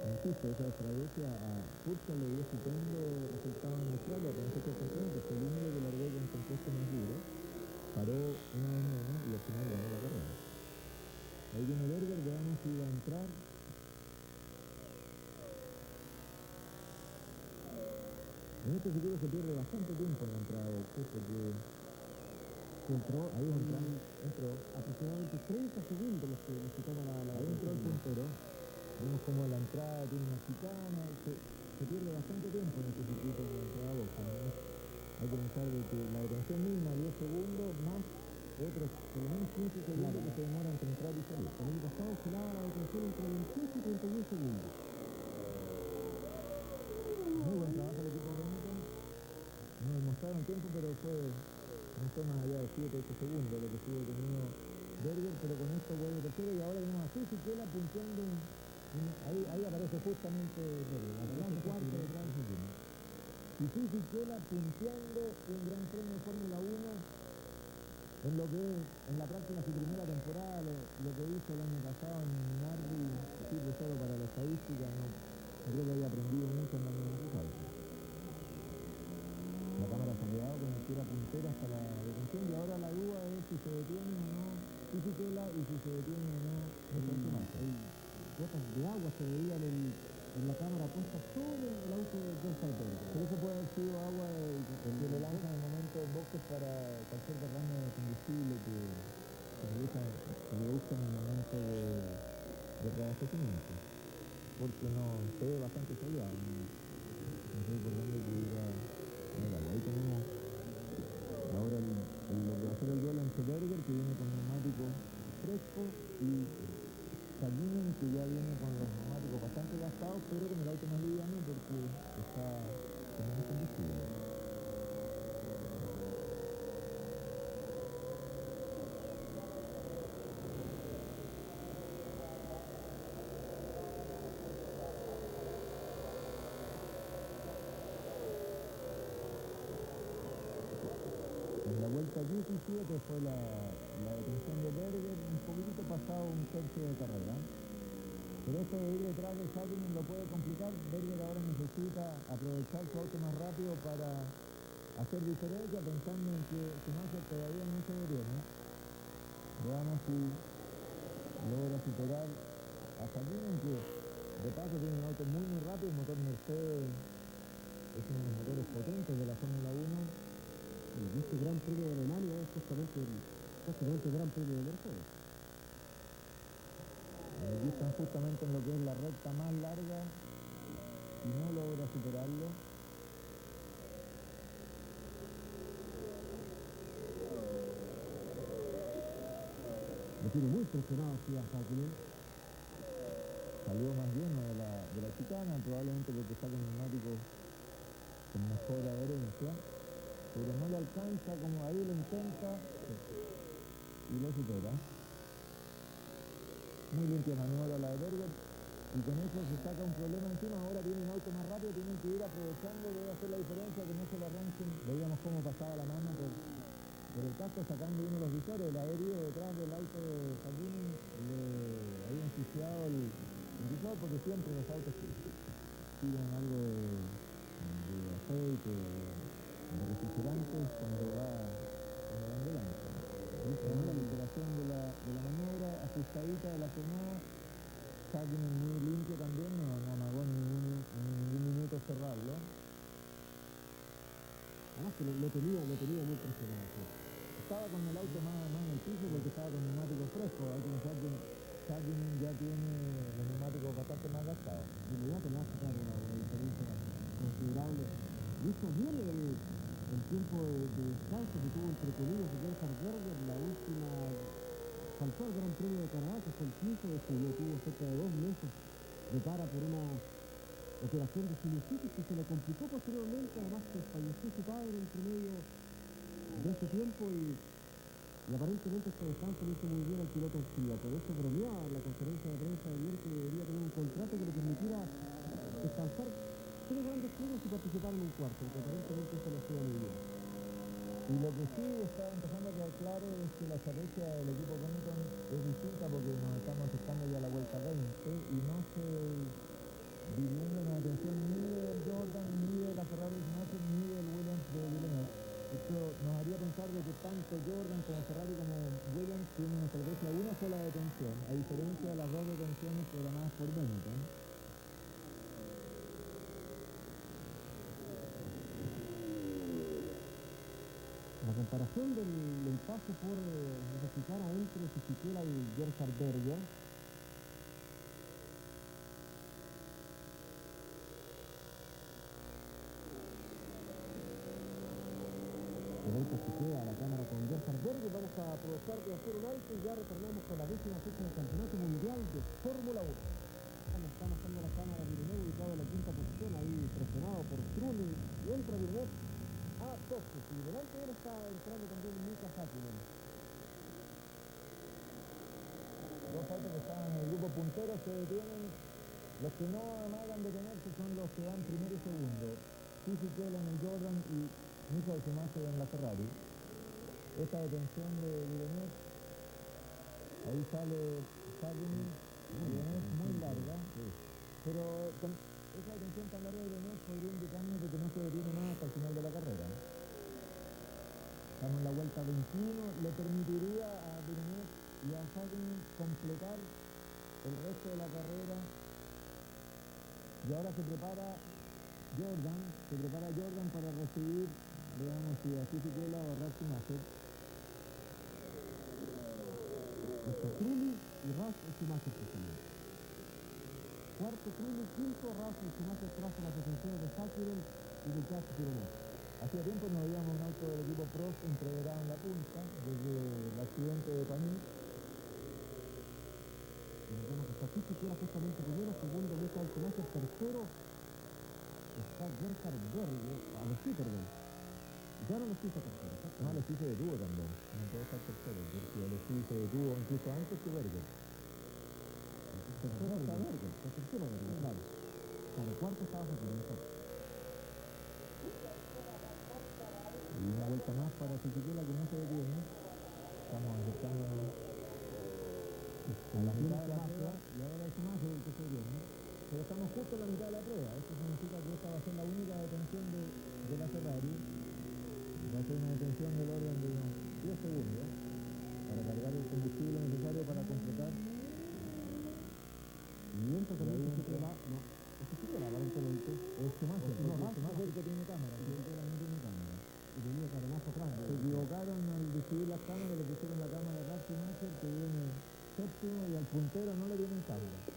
Insisto, esa estrategia a Pursa le dio estupendo resultado en Australia, con ese campeón, que fue el único que largó con compuesto más duro, paró una vez menos y al final ganó la carrera. Ahí viene Berger, veamos si va a entrar. En este circuito se pierde bastante tiempo en la entrada del boxe porque Entró, ahí entró aproximadamente 30 segundos los que toma la ahí entró el puntero. Vemos como la entrada tiene una chicana, se pierde bastante tiempo en este circuito en la entrada a boxe, ¿no? Hay que pensar de que la detención mínima 10 segundos más otros por lo menos 15 segundos que se demoran entre entrar y salir. El año pasado oscilaba la detención entre 28 y 31 segundos. Muy buen trabajo el equipo de Benetton. No demostraron tiempo, pero no fue más allá de 7-8 segundos lo que estuvo tenido Berger, pero con esto vuelve tercero y ahora tenemos a Fisichella punteando. Ahí aparece justamente Berger, aparece cuarto detrás de Fisichella. Y Fisichella punteando un Gran Premio de Fórmula 1 en lo que es, en la práctica su primera temporada, lo que hizo el año pasado en Nardi sirve solo para la estadística, no creo que haya aprendido mucho en la universidad. La cámara se ha quedado con el que era puntero hasta la detención y ahora la duda es si se detiene o no Fisichella y si se detiene o no Gotas de agua se veían en la cámara puesta sobre el auto de John Salberg. Pero eso puede haber sido agua que le lanzan en el momento de boxes para cualquier derrame de combustible que se produzca en el momento de reabastecimiento, porque no se ve bastante soleado, no sé por dónde pudiera mirar. Ahí tenemos ahora lo que va a ser el duelo entre Berger, que viene con neumático fresco, y Saguinen, que ya viene con los neumáticos bastante gastados, pero con el auto más liviano porque está con menos combustible. En la vuelta 17 fue la detención de Berger, un poquitito pasado un tercio de carrera. Pero esto de ir detrás de Saguinen lo puede complicar. Berger ahora necesita aprovechar su auto más rápido para hacer diferencia, pensando en que Schumacher todavía no se detiene. Veamos si logra superar a Saguinen, que de paso tiene un auto muy rápido. El motor Mercedes es uno de los motores potentes de la Fórmula 1. Y este Gran Premio de Alemania es justamente el Gran Premio de Mercedes. Aquí están justamente en lo que es la recta más larga y no logra superarlo. Lo tiene muy presionado así a Saguinen. Salió más lleno de la chicana, probablemente porque está con neumáticos con mejor adherencia, pero no le alcanza, como ahí lo intenta y lo supera. Muy limpia maniobra la de Berger, y con eso se saca un problema encima. Ahora tiene un auto más rápido, tienen que ir aprovechando, debe hacer la diferencia, que no se le arranquen. Veíamos cómo pasaba la mano por el casco, sacando uno de los visores. El aéreo detrás del auto de Saguinen le había ensuciado el visor, porque siempre los autos tiran algo de aceite, de refrigerantes cuando van delante. La liberación de la maniobra, ajustadita de la frenada. Saguinen muy limpio también, no amagó en ningún minuto cerrarlo. Además que lo tenía muy presionado. Sí. Estaba con el auto más en el piso porque estaba con neumáticos frescos. Hay que pensar que Saguinen ya tiene los neumáticos bastante más gastados. De inmediato le va a sacar una diferencia considerable. Y eso viene el tiempo de descanso que tuvo entre comillas de Gerhard Berger. La última faltó al Gran Premio de Canadá, que fue el 15 de julio. Tuvo cerca de 2 meses de para por una operación de sinusitis que se le complicó posteriormente. Además que falleció su padre entre medio de ese tiempo, y Y aparentemente este descanso le hizo muy bien al piloto austríaco. Por eso bromeaba en la conferencia de prensa de ayer que debería tener un contrato que le permitiera descansar 3 grandes premios y participar en un cuarto, porque aparentemente eso le hacía muy bien. Y lo que sí está empezando a quedar claro es que la estrategia del equipo Benetton es distinta porque nos estamos acercando ya a la vuelta 20 y no se viviendo una atención ni del Jordan, ni de la Ferrari Schumacher, ni del Williams de Villeneuve. Esto nos haría pensar de que tanto Jordan como Ferrari como Williams tienen una estrategia de una sola detención, a diferencia de las dos detenciones programadas por Benetton. La comparación del paso por Mexicana entre Fisichella y Gerhard Berger. Que se queda a la cámara con Gerhard Berger. Vamos a aprovechar de hacer un alto y ya retornamos con la 10ª fecha del Campeonato Mundial de Fórmula 1. Está mostrando la cámara Villeneuve ubicado en la 5ª posición, ahí presionado por Trulli, y entra Villeneuve a toques, y delante de él está entrando también Mika Hakkinen. Dos autos que estaban en el grupo puntero se detienen. Los que no amagan detenerse son los que van primero y segundo. Fisichella en el Jordan y Michael Schumacher en la Ferrari. Esta detención de Villeneuve, ahí sale Hakkinen, Villeneuve muy larga, pero con esa detención tan larga de Villeneuve podría indicarnos de que no se detiene más hasta el final de la carrera. Estamos en la vuelta 21, le permitiría a Villeneuve y a Hakkinen completar el resto de la carrera. Y ahora se prepara Jordan para recibir, veamos si a Fisichella o a Ralf Schumacher. Está Trulli y Ralf Schumacher precisamente. Cuarto Trulli, quinto Ralf Schumacher tras las detenciones de Hakkinen y de Jacques Villeneuve. Hacía tiempo no veíamos un auto del equipo Prost entreverado en la punta desde el accidente de Panis. Y vemos que está Fisichella justamente primero, segundo Michael Schumacher, tercero está Gerhard Berger, perdón. Ya no lo hizo tercero. No, Alexis se detuvo también, no puede estar tercero, porque Alexis se detuvo incluso antes que Berger. Tercero está Berger, tercero Berger, claro. Claro, cuarto estaba Hakkinen. Y una vuelta más para Fisichella que no se detiene. Estamos acercándonos a la mitad de la prueba y ahora es Schumacher el que se detiene. Pero estamos justo en la mitad de la prueba. Esto significa que esta va a ser la única detención de la Ferrari. Va a ser una detención del orden de unos 10 segundos para cargar el combustible necesario para completar. Y mientras también Fisichella, no, Fisichella aparentemente. Es Schumacher, Schumacher que tiene cámara, Fisichella no tiene cámara. Y venía cadenazo atrás. Se equivocaron al decidir las cámaras, le pusieron la cámara a Ralf Schumacher, que viene séptimo, y al puntero no le tienen cámara.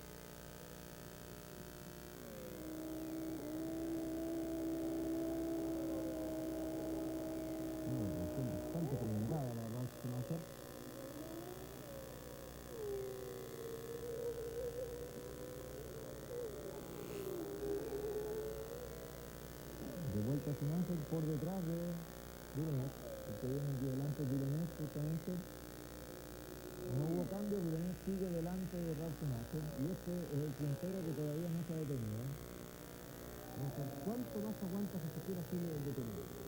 Bastante prolongada la Ralf Schumacher. De vuelta Schumacher por detrás de Villeneuve, el que viene aquí delante de Villeneuve justamente. No hubo cambio, Villeneuve sigue delante de Ralf Schumacher y este es el puntero que todavía no se ha detenido. ¿Cuánto más aguanta Fisichella sin el detenido?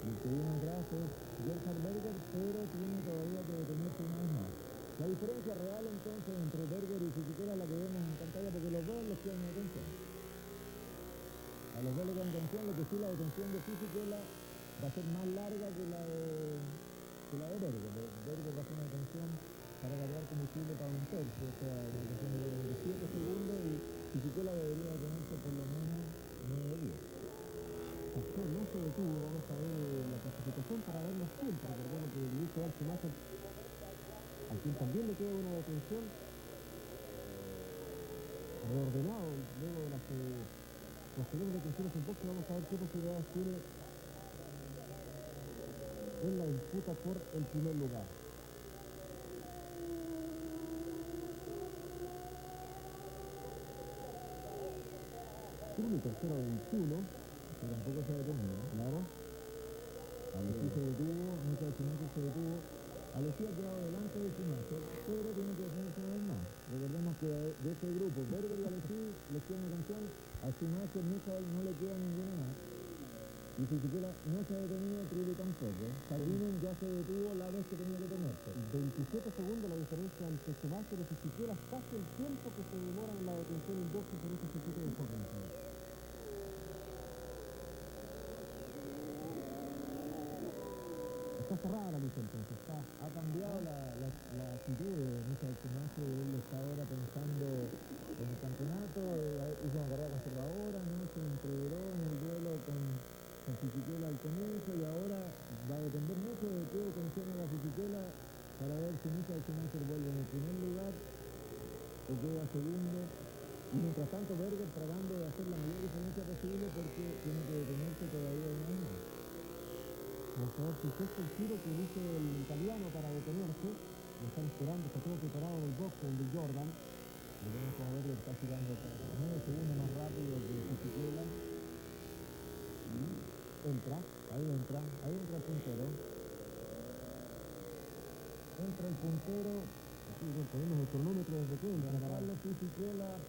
Y el que viene atrás es Gerhard Berger, pero tiene todavía que detenerse una vez más. La diferencia real entonces entre Berger y Fisichella es la que vemos en pantalla, porque los dos les quedan detención. A los dos le quedan detención, lo que sí la detención de Fisichella va a ser más larga que la de Berger. Berger va a ser una detención para cargar combustible para un tercio, o sea, una detención de 7 segundos, y Fisichella debería detenerse por lo menos 9 días. Pastor no se detuvo, vamos a ver la clasificación para ver los tiempos. Recordemos que Luis Ralf Schumacher, a quien también le queda una detención, reordenado luego de las posteriores detenciones en boxe. Vamos a ver qué posibilidades tiene en la disputa por el primer lugar. Trulli tercero 21, Que tampoco se ha detenido. claro. Alexis se detuvo, Michael Schumacher se detuvo. Alessi ha quedado delante de Schumacher, pero tiene que detenerse una vez más. Recordemos que de ese grupo, Berger y Alessi les queda una canción, a Schumacher Michael no le queda ninguna más. Y si siquiera no se ha detenido, Trulli tampoco. Sabrinen ya se detuvo la vez que tenía que detenerse. 27 segundos la diferencia entre Schumacher y Fisichella, casi el tiempo que se demora en la detención en boxe por ese circuito de Hockenheim. Está cerrada la lucha entonces, Ha cambiado la actitud de Michael Schumacher, él está ahora pensando en el campeonato, hizo una carrera conservadora, no se integró en el duelo con Fisichella al comienzo y ahora va a depender mucho de qué tensión haga Fisichella para ver si Michael Schumacher vuelve en el primer lugar o queda segundo. Y mientras tanto Berger tratando de hacer la mayor diferencia posible porque tiene que detenerse todavía una vez más. Vamos a ver si es el tiro que dice el italiano para detenerse. Lo están esperando, está todo preparado en el box, el de Jordan. Lo vemos como Berger está girando 9 segundos más rápido que Fisichella. Ahí entra el puntero. Entra el puntero. Sí, bueno, ponemos el cronómetro desde que entra para Carlo Fisichella,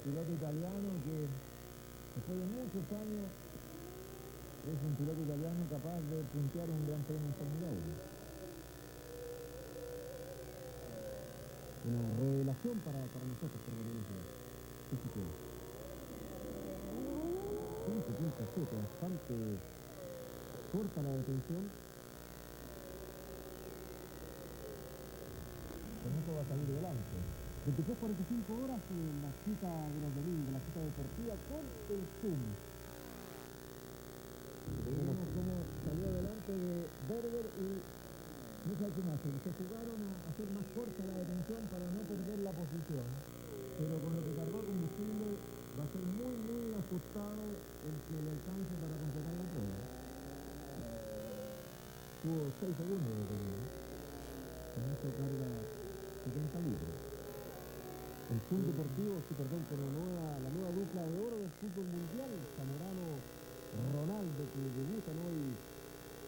piloto italiano que después de muchos años es un piloto italiano capaz de puntear un gran premio en Fórmula 1. una revelación para nosotros, por lo menos, Fisichella. 5.7, bastante corta la detención. Con eso va a salir delante. 23:45 horas en la cita de los domingos, la cita deportiva con el Zoom. Vemos cómo salió delante de Berger y Michael Schumacher. Se jugaron a hacer más corta la detención para no perder la posición. Pero con lo que cargó combustible va a ser muy, muy ajustado el que le alcance para completar la prueba. Tuvo 6 segundos de detención. Con eso carga 70 litros. El Zoom deportivo, sí, perdón, con la nueva dupla de oro del fútbol mundial, Zamorano Ronaldo, que debutan hoy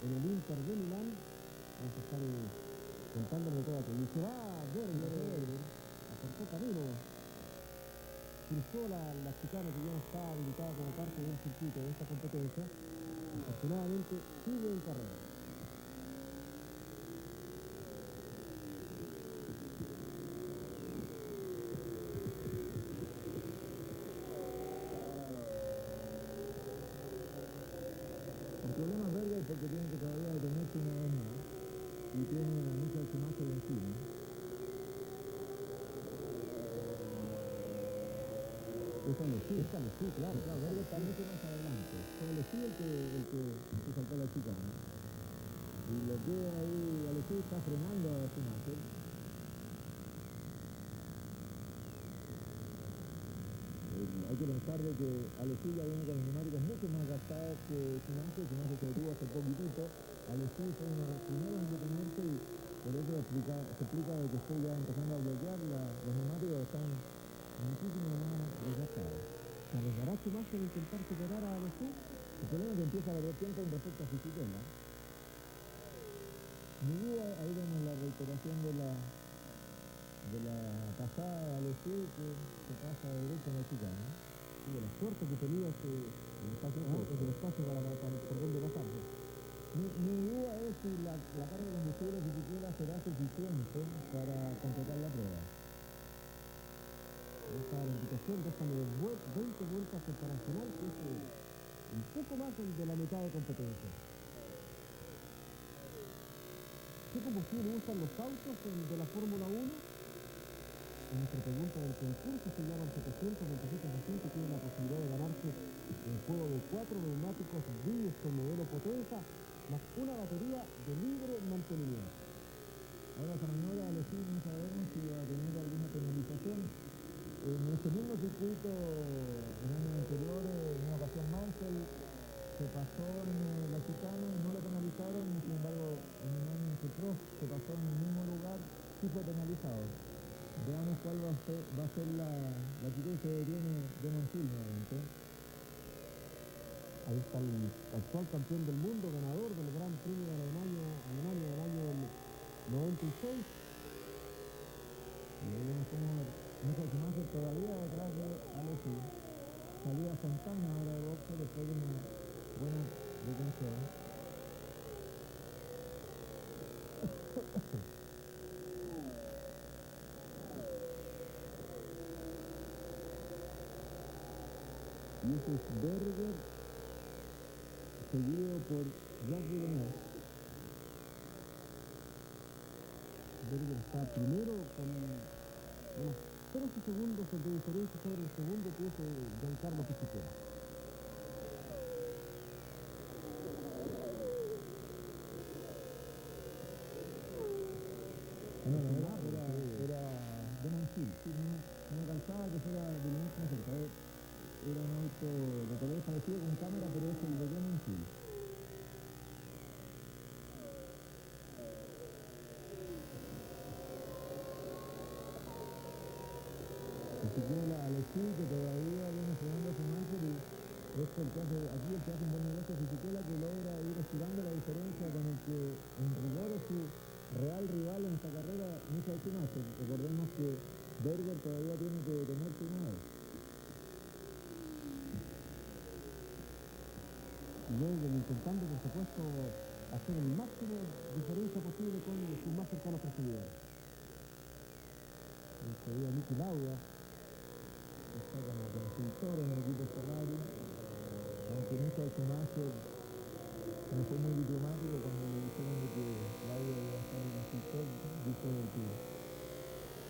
en el Inter de Milán. Vamos a estar contándole todo aquello. Y se va Berger, acercó camino, cruzó la chicana que ya está habilitada como parte del circuito de esta competencia. Afortunadamente sigue en carrera. El problema es Berger porque tiene que todavía detenerse una vez más y tiene a Michael Schumacher encima. Sí, claro. Berger está mucho más adelante. Fue Alessi el que saltó la chicana. Y lo que ahí Alessi está frenando a Schumacher. Hay que pensar de que Alessi ya viene con los neumáticos mucho más gastados que Schumacher se detuvo hace poquitito. Alessi fue uno de los primeros en detenerse y por eso se explica de que estoy ya empezando a bloquear, los neumáticos están muchísimo más desgastados. ¿Se arriesgará Schumacher a intentar superar a Alessi? El problema es que empieza a perder tiempo con respecto a Fisichella. Mi duda, ahí vemos la reiteración de la pasada de Alessi que se pasa derecho en la chicana. Y de la suerte que tenía el espacio para por donde pasarse. Mi duda es si la carga de combustible de Fisichella será suficiente para completar la prueba. Esta indicación déjame 20 vueltas para el final, que es un poco más de la mitad de competencia. ¿Qué combustible usan los autos de la Fórmula 1? En nuestra pregunta del concurso se llaman 727 que tiene la posibilidad de ganarse el juego de 4 neumáticos Bridgestone modelo Potenza más una batería de libre mantenimiento. Ahora esa maniobra Alessi no sabemos si va a tener alguna penalización. En este mismo circuito, en años anteriores, en una ocasión Mansell se pasó en la chicana y no lo penalizaron, y sin embargo en un año en que Prost se pasó en el mismo lugar, sí fue penalizado. Veamos cuál va a ser la actitud que tiene de Mansell nuevamente. Ahí está el actual campeón del mundo, ganador del Gran Premio de Alemania del año 96. Y ahí vemos como Michael Schumacher todavía detrás de Alesi. Salía Fontana ahora de boxe después de una buena detención. Y ese es Berger, seguido por Jacques Villeneuve. Berger está primero con unos 13 segundos de diferencia sobre el segundo, que es Giancarlo Fisichella. No, era Damon Hill. Sí, no me calzaba que fuera Villeneuve más cerca. Era un auto de color parecido con cámara, pero es el de Damon Hill. Fisichella, Alesi, que todavía viene jugando a Schumacher, y es el que hace, aquí el que hace un buen negocio Fisichella, que logra ir estirando la diferencia con el que en rigor es su real rival en esta carrera, Michael Schumacher. Recordemos que Berger todavía tiene que detenerse una vez. Berger intentando, por supuesto, hacer el máximo diferencia posible con sus más cercanos perseguidores. Sería Niki Lauda, que está como consultor en el equipo Ferrari, aunque Michael Schumacher no fue muy diplomático cuando le dijeron de que Lauda iba a estar de consultor, dijo de que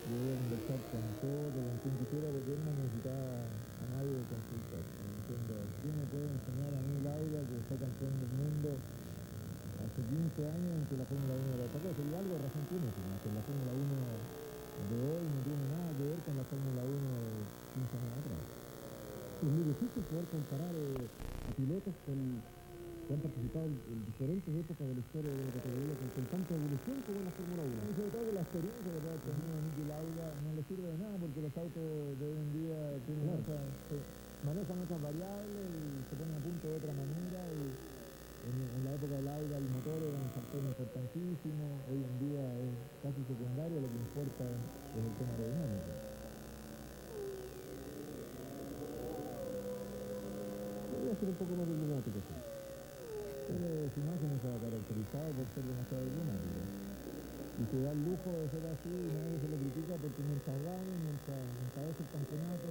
debía conversar con todo, con quien quisiera, porque él no necesitaba a nadie de consultor. Diciendo, ¿quién me puede enseñar a mí, Lauda, que fue campeón del mundo hace 15 años en que la Fórmula 1 era otra cosa? Y algo de razón tiene, que la Fórmula 1 de hoy no tiene nada que ver con la Fórmula 1 de 15 años atrás. Es muy difícil poder comparar a pilotos que han participado en diferentes épocas de la historia de la categoría con tanta evolución como en la Fórmula 1. Y sobre todo que la experiencia que ha tenido Niki Lauda no le sirve de nada, porque los autos de hoy en día tienen manejan otras variables y se ponen a punto de otra manera, y en la época de Lauda el motor era un factor importantísimo, hoy en día es casi secundario, lo que importa es el tema aerodinámico. Podría ser un poco más diplomático, sí. Pero su imagen no se ha caracterizado por ser demasiado diplomático. Y se da el lujo de ser así y nadie se lo critica, porque mientras gane, mientras encabece el campeonato,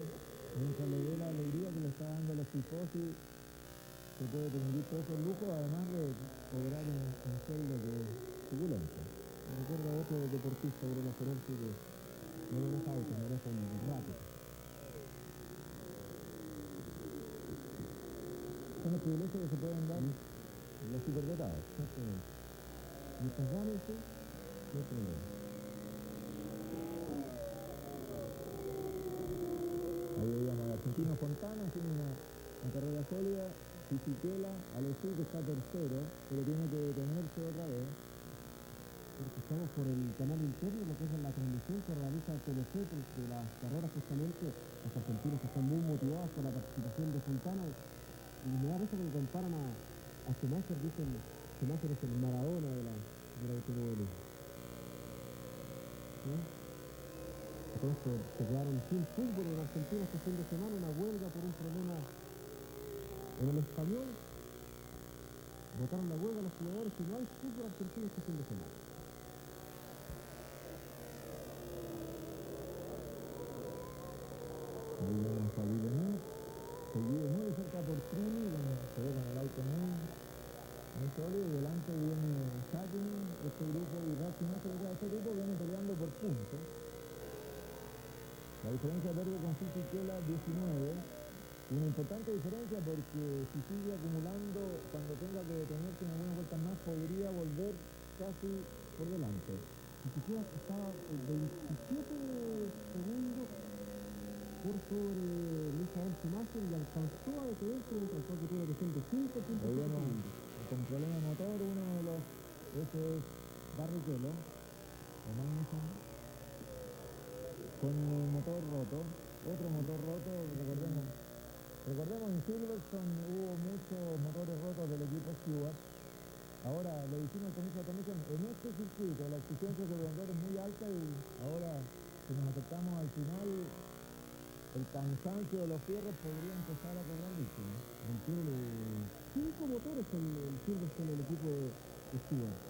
mientras le dé la alegría que le está dando a los tifosi, se puede permitir todo ese lujo, además de cobrar un sueldo que es suculento. Me recuerda a otro deportista, Bruno Ferenzi, que no maneja autos, maneja un rápido. Son los privilegios que se pueden dar los superdotados. Exactamente. Mientras ganen, sí, no hay problema. Ahí veíamos al argentino Fontana haciendo una carrera sólida. Fisichella, Alesi, que está tercero, pero tiene que detenerse otra vez. Porque estamos por el canal interno, lo que es la transmisión que realiza el TLC de las carreras, justamente los argentinos que están muy motivados por la participación de Fontana, y me da risa que le comparan a Schumacher, dicen Schumacher es el Maradona del automovilismo. ¿Sí? Por esto se quedaron sin fútbol en Argentina este fin de semana, una huelga por un problema en el Español. Votaron la huelga los jugadores y no hay fútbol argentino este fin de semana. Ahí vemos a Villeneuve, seguido muy de cerca por Trulli, se ve con el auto muy sólido, y delante viene Hakkinen, este grupo, y este grupo viene peleando por puntos. La diferencia verde con Fisichella 19, una importante diferencia, porque si sigue acumulando, cuando tenga que detenerse en algunas vueltas más, podría volver casi por delante. Fisichella estaba 27 segundos por sobre Michael Schumacher y alcanzó a detenerse en un transporte que tuvo que ser de 5 puntos. Ahí vemos con problema de motor, uno de los, ese es Barrichello, o Magnussen, con el motor roto, otro motor roto. Recordemos en Silverstone hubo muchos motores rotos del equipo Stewart, Ahora, le dijimos al comienzo de la transmisión, en este circuito la exigencia sobre el motor es muy alta y ahora, si nos acercamos al final, el cansancio de los fierros podría empezar a cobrar víctimas. Tiene 5 motores el Silverstone, el equipo de Stewart.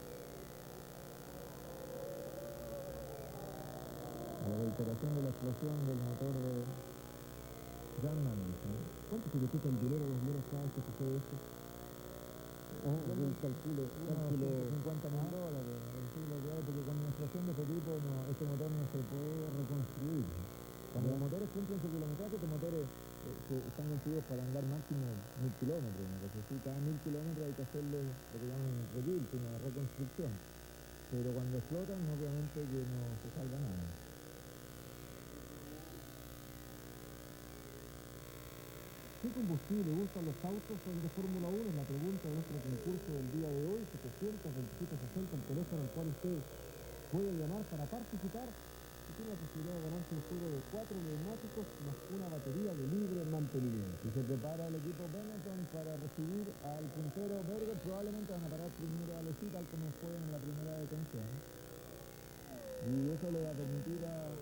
La reiteración de la explosión del motor de Jan Magnussen. ¿Cuánto significa en dinero los menos cada vez que sucede esto? Yo calculo $150.000, porque con una explosión de este tipo este motor no se puede reconstruir. Cuando los motores cumplen su kilometraje, estos motores están construidos para andar máximo 1000 kilómetros, una cosa así. Cada 1000 kilómetros hay que hacerle lo que llaman un rebuild, una reconstrucción. Pero cuando explotan, obviamente que no se salva nada. ¿Qué combustible usan los autos de Fórmula 1? Es la pregunta de nuestro concurso del día de hoy. 727-60, el teléfono al cual usted puede llamar para participar y tiene la posibilidad de ganarse un juego de 4 neumáticos más una batería de libre mantenimiento. Si se prepara el equipo Benetton para recibir al puntero Berger, probablemente van a parar primero a Alesi, tal como fue en la primera detención. Y eso le va a permitir a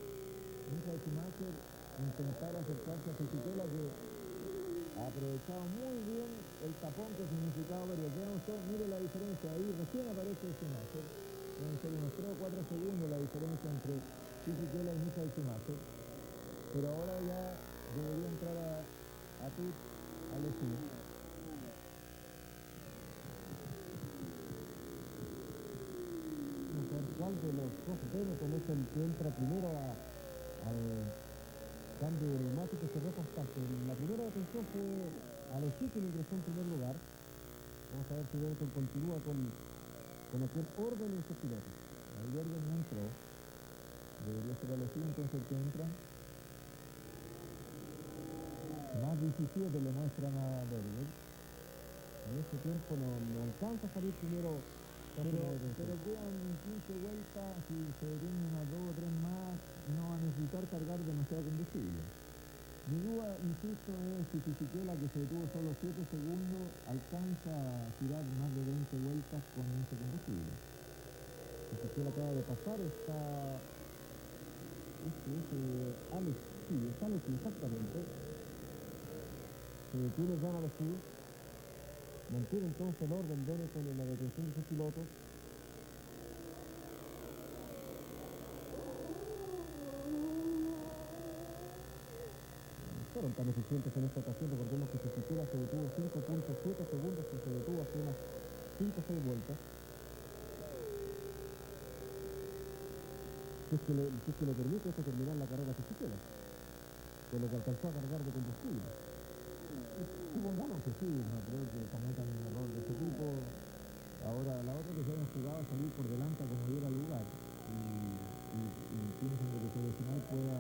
Michael Schumacher intentar acercarse a Fisichella, que ha aprovechado muy bien el tapón que significaba Berger. Vean usted, mire la diferencia, ahí recién aparece Schumacher. Pueden ser unos 3 o 4 segundos la diferencia entre Fisichella y Michael Schumacher. Pero ahora ya debería entrar a pit Alesi. Vamos a ver cuál de los dos Benetton es el que entra primero al cambio de neumáticos y repostaje. La primera detención fue Alesi, que ingresó en primer lugar. Vamos a ver si Benetton continúa con aquel orden en sus pilotos. Ahí Berger no entró. Debería ser Alesi entonces el que entra. Más 17 le muestran a Berger. En ese tiempo no alcanza a salir primero. Pero quedan 15 vueltas, si se detienen unas 2 o 3 más, no va a necesitar cargar demasiado combustible. Mi duda, insisto, es si Fisichella, que se detuvo solo 7 segundos, alcanza a tirar más de 20 vueltas con ese combustible. Fisichella acaba de pasar, está... Alex, sí, es Alex, exactamente. Se detiene Jan Alesi. Mantiene entonces el orden Benetton en la detención de sus pilotos. Fueron tan eficientes en esta ocasión. Recordemos que Fisichella se detuvo 5.7 segundos y se detuvo hace unas 5 o 6 vueltas. Si es que le permite esto terminar la carrera a Fisichella, con lo que alcanzó a cargar de combustible. Supongamos que sí, no creo que cometan un error de ese tipo. Ahora, la otra que se hayan jugado a salir por delante como diera lugar y piensan que el final pueda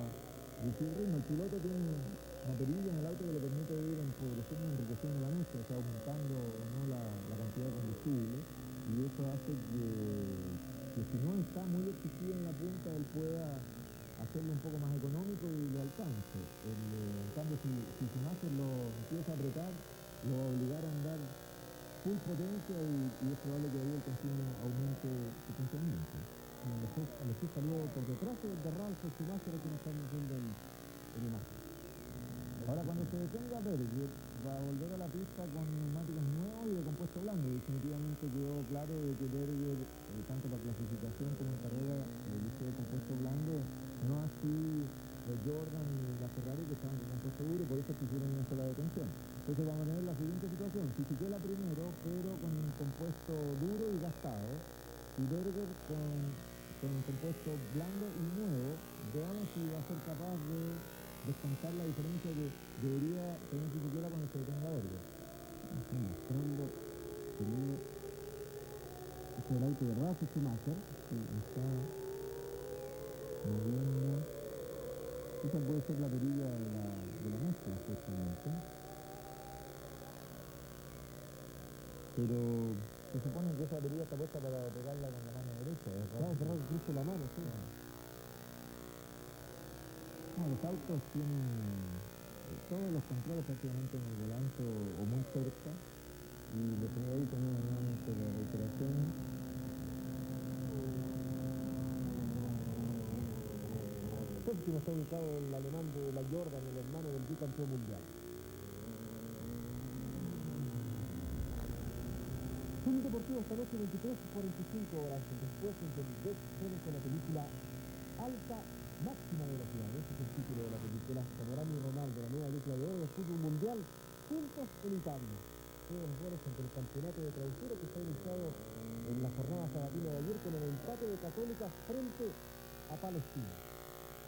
decir ritmo. El piloto tiene una perilla en el auto que le permite ir empobreciendo y enriqueciendo la mezcla, o sea, aumentando o no la cantidad de combustible, y eso hace que si no está muy exigido en la punta, él pueda hacerlo un poco más económico y le alcance. En cambio, si Schumacher lo empieza a apretar, lo va a obligar a andar full potencia y es probable que ahí el consumo aumente potencialmente. Alesi salió por detrás de Ralf Schumacher, que nos estamos viendo en imagen. Ahora, cuando se detenga Berger, va a volver a la pista con neumáticos nuevos y de compuesto blando. Definitivamente quedó claro de que Berger, tanto para clasificación como en carrera, eligió de compuesto blando, no así los Jordan y la Ferrari, que estaban con compuesto duro, por eso hicieron una sola detención. Entonces vamos a tener la siguiente situación: Fisichella primero, pero con un compuesto duro y gastado, y Berger con un compuesto blando y nuevo. Veamos si va a ser capaz de descontar la diferencia que debería tener Fisichella cuando se detenga Berger. Está mostrando este es el auto de Ralf Schumacher. Sí, está moviendo. Esa puede ser la perilla de la mezcla, justamente. Pero se supone que esa perilla está puesta para pegarla con la mano derecha. Claro, cerrar incluso la mano, sí. Bueno, los autos tienen todos los controles prácticamente en el volante o muy cerca, y le pongo ahí también nuevamente la reiteración último está ubicado el alemán de la Jordan, el hermano del bicampeón mundial. Film deportivo esta noche, 23:45 horas. Después del estreno con la película Alta Máxima Velocidad. Ese es el título de la película. Zamorano y Ronaldo, la nueva dupla de oro del fútbol mundial, juntos en Italia. Todos los goles entre el campeonato de clausura que está iniciado en la jornada sabatina de ayer con el empate de Católica frente a Palestina.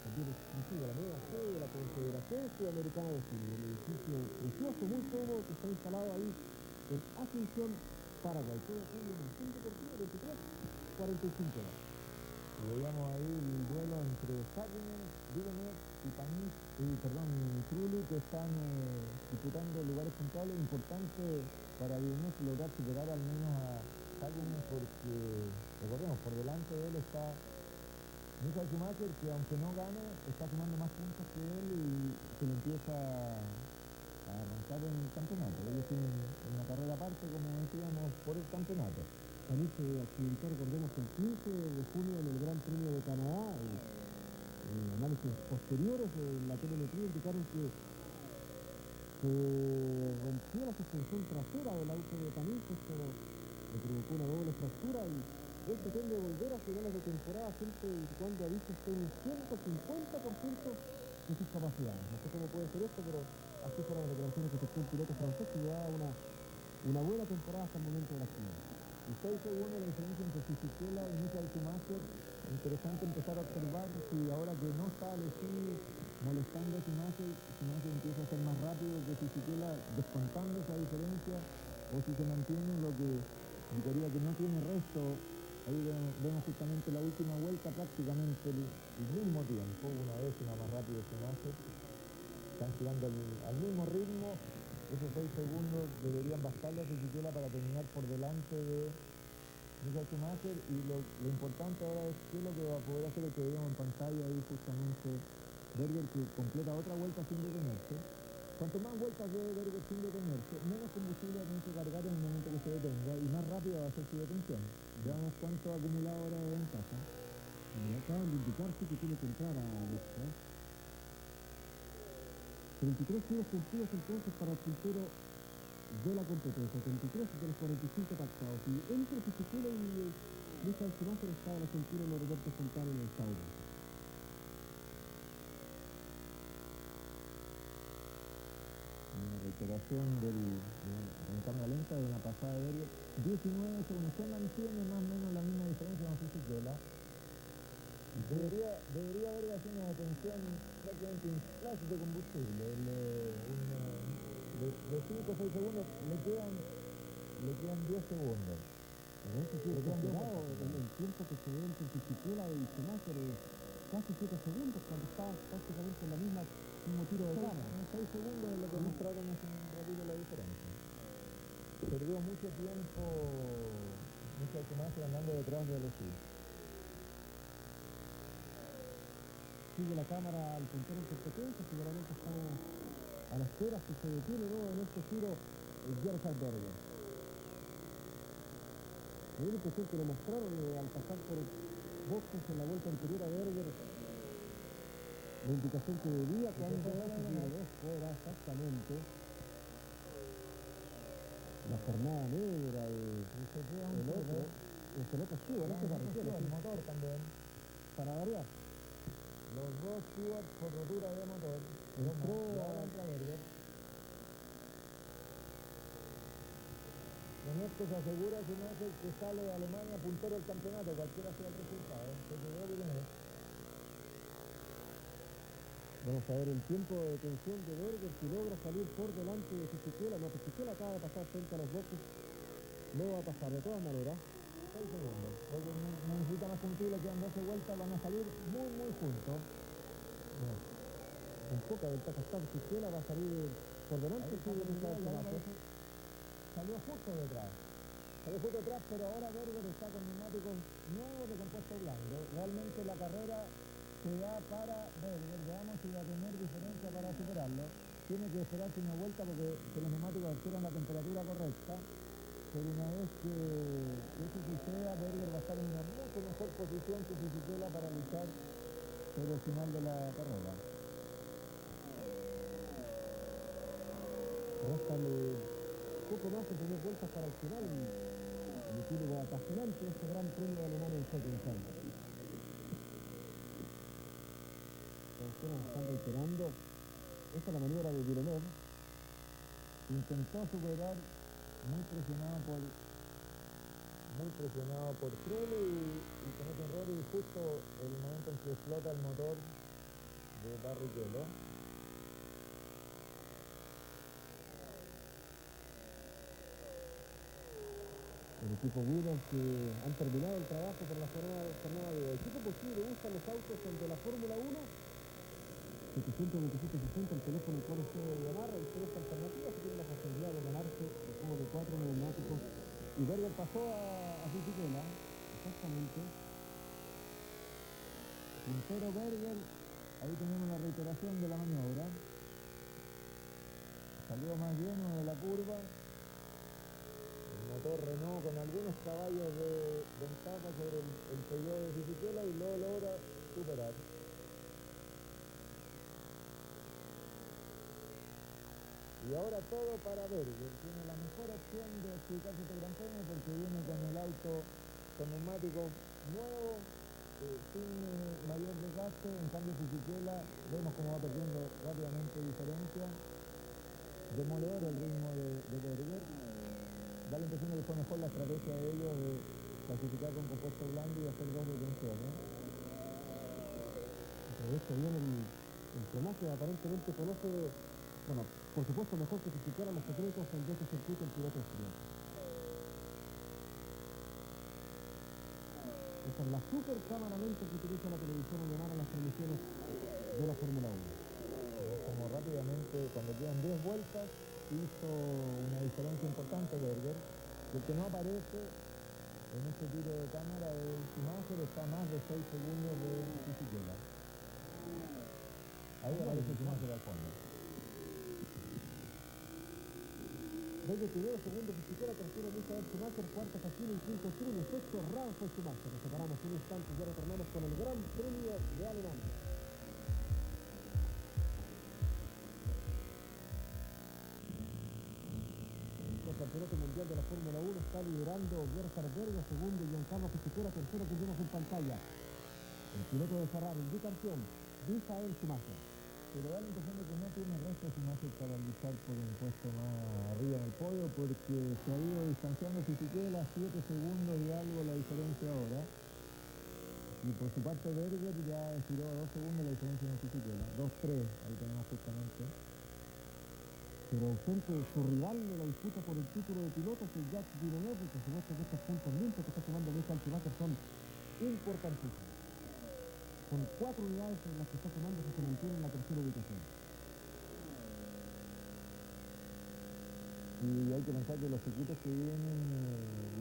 También exclusiva la nueva sede de la Confederación Sudamericana de Fútbol, el edificio precioso, muy cómodo, que está instalado ahí en Asunción, Paraguay. Todo julio en el Film Deportivo, 23:45 horas. Y veíamos ahí el duelo entre Saguier, Vidonet y Trulli, que están disputando lugares puntuales. Importante para Vidonet lograr superar al menos a Saguier, porque, recordemos, por delante de él está Michael Schumacher, que aunque no gane, está sumando más puntos que él y se le empieza a arrancar en el campeonato. Ellos tienen una carrera aparte, como decíamos, por el campeonato. También se accidentó, recordemos, el 15 de junio en el Gran Premio de Canadá. Análisis posteriores de la telemetría indicaron que se rompió la suspensión trasera del auto de Tamís, pero le provocó una doble fractura y él pretende volver a finales de temporada siempre y cuando ha dicho esté en un 150% de sus capacidades. No sé cómo puede ser esto, pero así fueron las declaraciones que efectuó el piloto francés, que llevaba una buena temporada hasta el momento de la acción. Y 6 segundos la diferencia entre Fisichella y Michael Schumacher. Interesante empezar a observar si ahora que no está Alesi molestando a Schumacher empieza a ser más rápido que Fisichella, descontando esa diferencia, o si se mantiene, lo que indicaría que no tiene resto. Ahí vemos justamente la última vuelta, prácticamente el mismo tiempo, una décima más rápido Schumacher. Están girando al mismo ritmo. Esos 6 segundos deberían bastarle a Fisichella para terminar por delante de Michael Schumacher, y lo importante ahora es qué es lo que va a poder hacer el que veíamos en pantalla ahí justamente Berger, que completa otra vuelta sin detenerse. Cuanto más vueltas dé Berger sin detenerse, menos combustible va a tener que cargar en el momento que se detenga y más rápido va a ser su detención. Veamos cuánto ha acumulado ahora de ventaja. Me acaban de indicar que tiene que entrar a Alexa. 23 tiros cumplidos entonces para el puntero de la competencia, 23 de los 45 pactados. Y entre Fisichella y Michael Schumacher estaba el argentino Norberto Fontana en el Sauber. Una reiteración en cámara lenta de una pasada de Berger. 19 segundos, se mantiene más o menos la misma diferencia con Fisichella. Debería haber sido una detención prácticamente un flash de combustible. De 5 o 6 segundos le quedan 10 segundos. Pero eso sí, el tiempo que se ve entre Fisichella y Schumacher es casi 7 segundos, cuando está prácticamente en la mismo tiro de cámara. 6 segundos es lo que mostraron hace un ratito la diferencia. Perdió mucho tiempo Michael Schumacher andando detrás de Alesi. Sigue la cámara al puntero en competencia, seguramente estamos a la espera que se detiene luego en este giro Gerhard Berger. Me dio la impresión que lo mostraron al pasar por boxes en la vuelta anterior a Berger. La indicación que debía cuando fuera exactamente la jornada negra el otro sí, el motor también. Para variar. Los dos Stewart por rotura de motor. Entró entra Berger. Con esto se asegura que sale de Alemania puntero del campeonato, cualquiera sea el resultado. Se quedó Vidonet. Vamos a ver el tiempo de detención de Berger, si logra salir por delante de Fisichella. No, Fisichella acaba de pasar frente a los boxes. No va a pasar de todas maneras. 6 segundos. Porque no necesita más combustible, quedan 12 vueltas, van a salir muy juntos. Con poca ventaja está Fisichella, va a salir por delante. Salió justo detrás. Pero ahora Berger está con neumáticos nuevos de compuesto blando. Realmente la carrera se da para Berger. Veamos si va a tener diferencia para superarlo. Tiene que esperarse una vuelta porque los neumáticos adquieran la temperatura correcta. Pero una vez que eso suceda, Berger va a estar en una mucho mejor posición que Fisichella para luchar sobre el final de la carrera. Réstale poco más de 10 vueltas para el final. El epílogo apasionante de este Gran Premio de Alemania en Hockenheim. Están reiterando. Esta es la maniobra de Villeneuve. Intentó superar muy presionado por Trulli y comete un error, y justo el momento en que explota el motor de Barrichello. El equipo Williams que han terminado el trabajo por la jornada de hoy. ¿Qué posible le gustan los autos de la Fórmula 1? 727-60, el teléfono al cual usted debe llamar. Hay tres alternativas que tienen la posibilidad de ganarse el juego de 4 neumáticos. Y Berger pasó a Fisichella, exactamente. Puntero Berger, ahí tenemos la reiteración de la maniobra. Salió más lleno de la curva. El motor Renault con algunos caballos de ventaja sobre el Peugeot de Fisichella y lo logra superar. Y ahora todo para Berger, tiene la mejor opción de adjudicarse este Gran Premio porque viene con el auto con neumáticos nuevos, sin mayor desgaste. En cambio Fisichella vemos cómo va perdiendo rápidamente diferencia. Demoledor el ritmo de Berger. Da la impresión de que fue mejor la estrategia de ellos de clasificar con compuesto blando y hacer dos detenciones. Aprovecha bien el frenaje, aparentemente conoce, bueno, por supuesto mejor que Fisichella los secretos de este circuito el piloto austriaco. Esta es la super cámara lenta que utiliza la televisión alemana en las transmisiones de la Fórmula 1. Como rápidamente, cuando quedan 10 vueltas, hizo una diferencia importante Berger. El que no aparece en este tiro de cámara es Schumacher, está a más de 6 segundos de Fisichella. Ahí aparece Schumacher al fondo. Berger primero, segundo Fisichella, tercero Michael Schumacher, cuarto Hakkinen, quinto Trulli, sexto Ralf Schumacher. Nos separamos un instante y ya retornamos con el Gran Premio de Alemania. El campeonato mundial de la Fórmula 1 está liderando Gerhard Berger, segundo Giancarlo Fisichella, tercero que vemos en pantalla. El piloto de Ferrari, bicampeón, Michael Schumacher. Pero da la impresión de que no tiene resto Schumacher para luchar por un puesto más arriba en el podio, porque se ha ido distanciando Fisichella, 7 segundos y algo la diferencia ahora. Y por su parte Berger ya estiró a 2 segundos la diferencia en Fisichella, 2-3, ahí tenemos justamente. Pero ausente su rival de la disputa por el título de pilotos, el Jacques Villeneuve, por supuesto que estos puntos limpios que está tomando Michael Schumacher son importantísimos. Con 4 unidades en las que está tomando se mantiene en la tercera ubicación. Y hay que pensar que los circuitos que vienen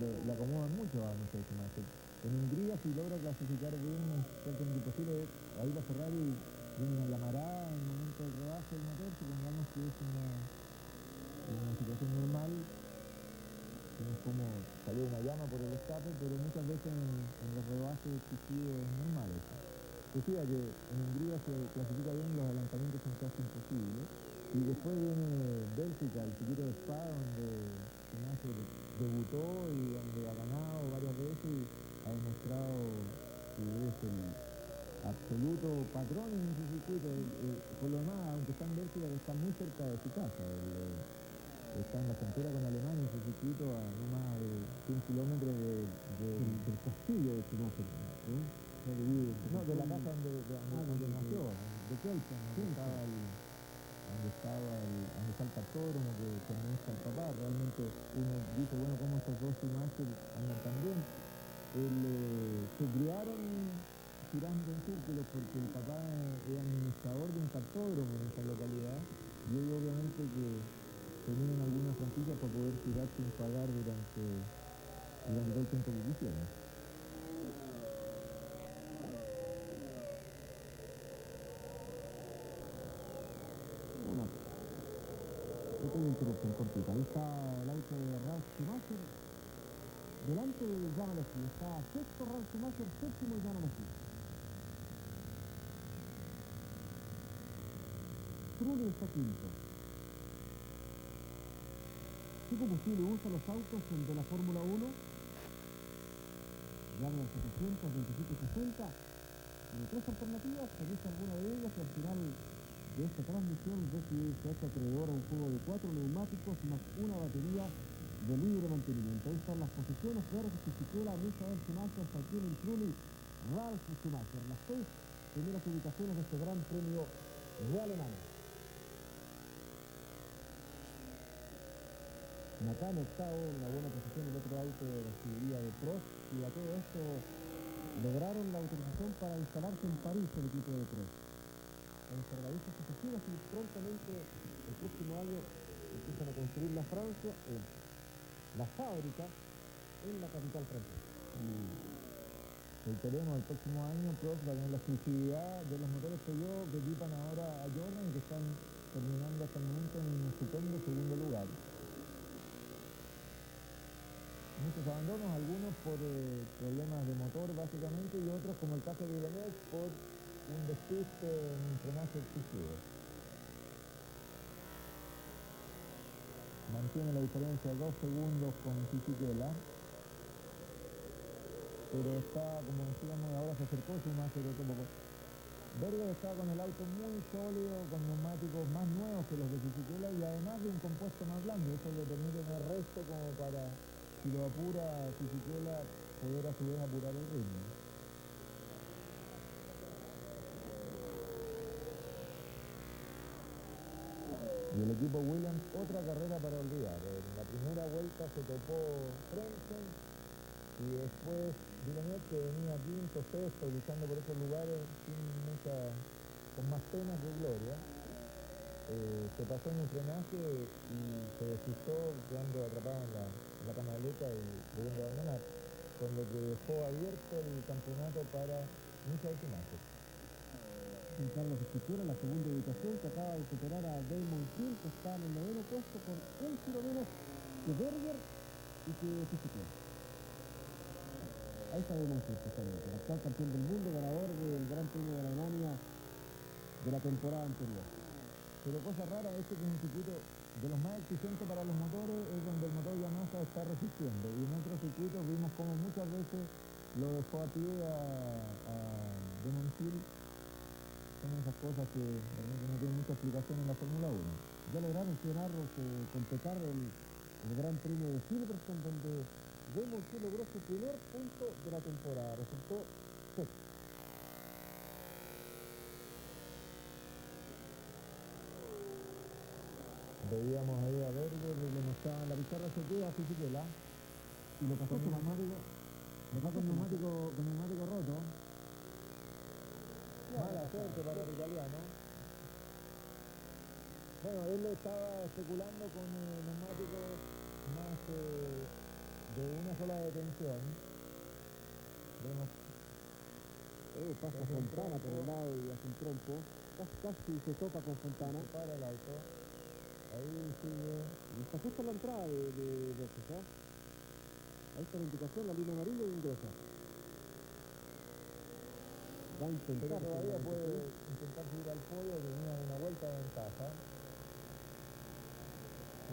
le acomodan mucho a Michael Schumacher. En Hungría, si logra clasificar bien, es prácticamente imposible. Ahí la Ferrari viene una llamará en el momento del rodaje del motor, supongamos que es una situación normal, no es como salió una llama por el escape, pero muchas veces en los rodajes sí es normal eso. Decía que en Hungría se clasifica bien, los adelantamientos son casi imposibles. Y después viene Bélgica, el circuito de Spa, donde Schumacher debutó y donde ha ganado varias veces y ha demostrado que es el absoluto patrón en ese circuito. Por lo demás, aunque está en Bélgica, está muy cerca de su casa. Está en la frontera con Alemania, ese circuito, a no más de 100 kilómetros del castillo de Schumacher. No, de la casa donde nació, de Kelsen, donde está el cartódromo que administra el papá. Realmente uno dice, bueno, ¿cómo estos dos Schumacher andan tan bien? Se criaron girando en círculos porque el papá es administrador de un cartódromo en esa localidad y ellos obviamente que tenían algunas franquicias para poder girar sin pagar durante todo el tiempo que quisieran. Una interrupción cortita. Ahí está el auto de Ralf Schumacher. Delante de Jan Alesi. Está sexto Ralf Schumacher, séptimo Jan Alesi. Trulli está quinto. ¿Qué combustible usan los autos de la Fórmula 1? Llamen al 700-2760. Tiene tres alternativas, elige alguna de ellas y al final de esta transmisión ve si se hace acreedor a un juego de 4 neumáticos más una batería de libre mantenimiento. Ahí están las posiciones: Berger, Fisichella, Michael Schumacher, Joaquín Trulli, Ralf Schumacher. Las 6 primeras ubicaciones de este Gran Premio de Alemania. Nakam octavo, una buena posición. El otro auto de la escudería de Prost, y a todo esto lograron la autorización para instalarse en París el equipo de Prost. Conservadistas sucesivas y prontamente el próximo año empiezan a construir la Francia, la fábrica en la capital francesa. Esperemos el próximo año Prost va a tener la exclusividad de los motores Peugeot que equipan ahora a Jordan y que están terminando hasta el momento en un estupendo segundo lugar. Muchos abandonos, algunos por problemas de motor básicamente, y otros, como el caso de Villeneuve, por un despiste en un frenaje excesivo. Mantiene la diferencia 2 segundos con Fisichella, pero está, como decíamos, ahora se acercó Schumacher otro poco. Berger está con el auto muy sólido, con neumáticos más nuevos que los de Fisichella y además de un compuesto más blando. Eso le permite más resto como para, si lo apura Fisichella, poder a su vez apurar el ritmo. Y el equipo Williams, otra carrera para olvidar. En la primera vuelta se topó Frentzen y después Villeneuve, que venía quinto, sexto, luchando por esos lugares con más penas que gloria. Se pasó en un frenaje y se despistó quedando atrapado en la canaleta y debiendo abandonar, con lo que dejó abierto el campeonato para Michael Schumacher. Carlos Fisichella, la segunda ubicación, que acaba de superar a Damon Hill, que está en el noveno puesto con un tiro menos que Berger y que Fisichella. Ahí está Damon Hill, justamente, el actual campeón del mundo, ganador del Gran Premio de Alemania de la temporada anterior. Pero cosa rara, este que es un circuito de los más exigentes para los motores, es donde el motor Yamaha está resistiendo, y en otros circuitos vimos como muchas veces lo dejó a pie a Damon Hill. Son esas cosas que realmente no tienen mucha explicación en la Fórmula 1. Ya lograron Cienarros completar el Gran Premio de Silverstone, donde Damon Hill logró su primer punto de la temporada, resultó sexto. Veíamos ahí a Berger, le mostraban la pizarra chequea a Fisichella Y lo pasó con con neumático roto. Mala suerte para el italiano. Bueno, él estaba especulando con neumáticos más de una sola detención. Vemos pasa Fontana por el lado y hace un trompo. Casi se topa con Fontana. Se para el auto. Ahí sigue. Y está justo en la entrada de Berger, ¿eh? Ahí está la indicación, la línea amarilla y ingresa. Va a intentar. Pero todavía puede intentar subir al podio, que tenía una vuelta de ventaja.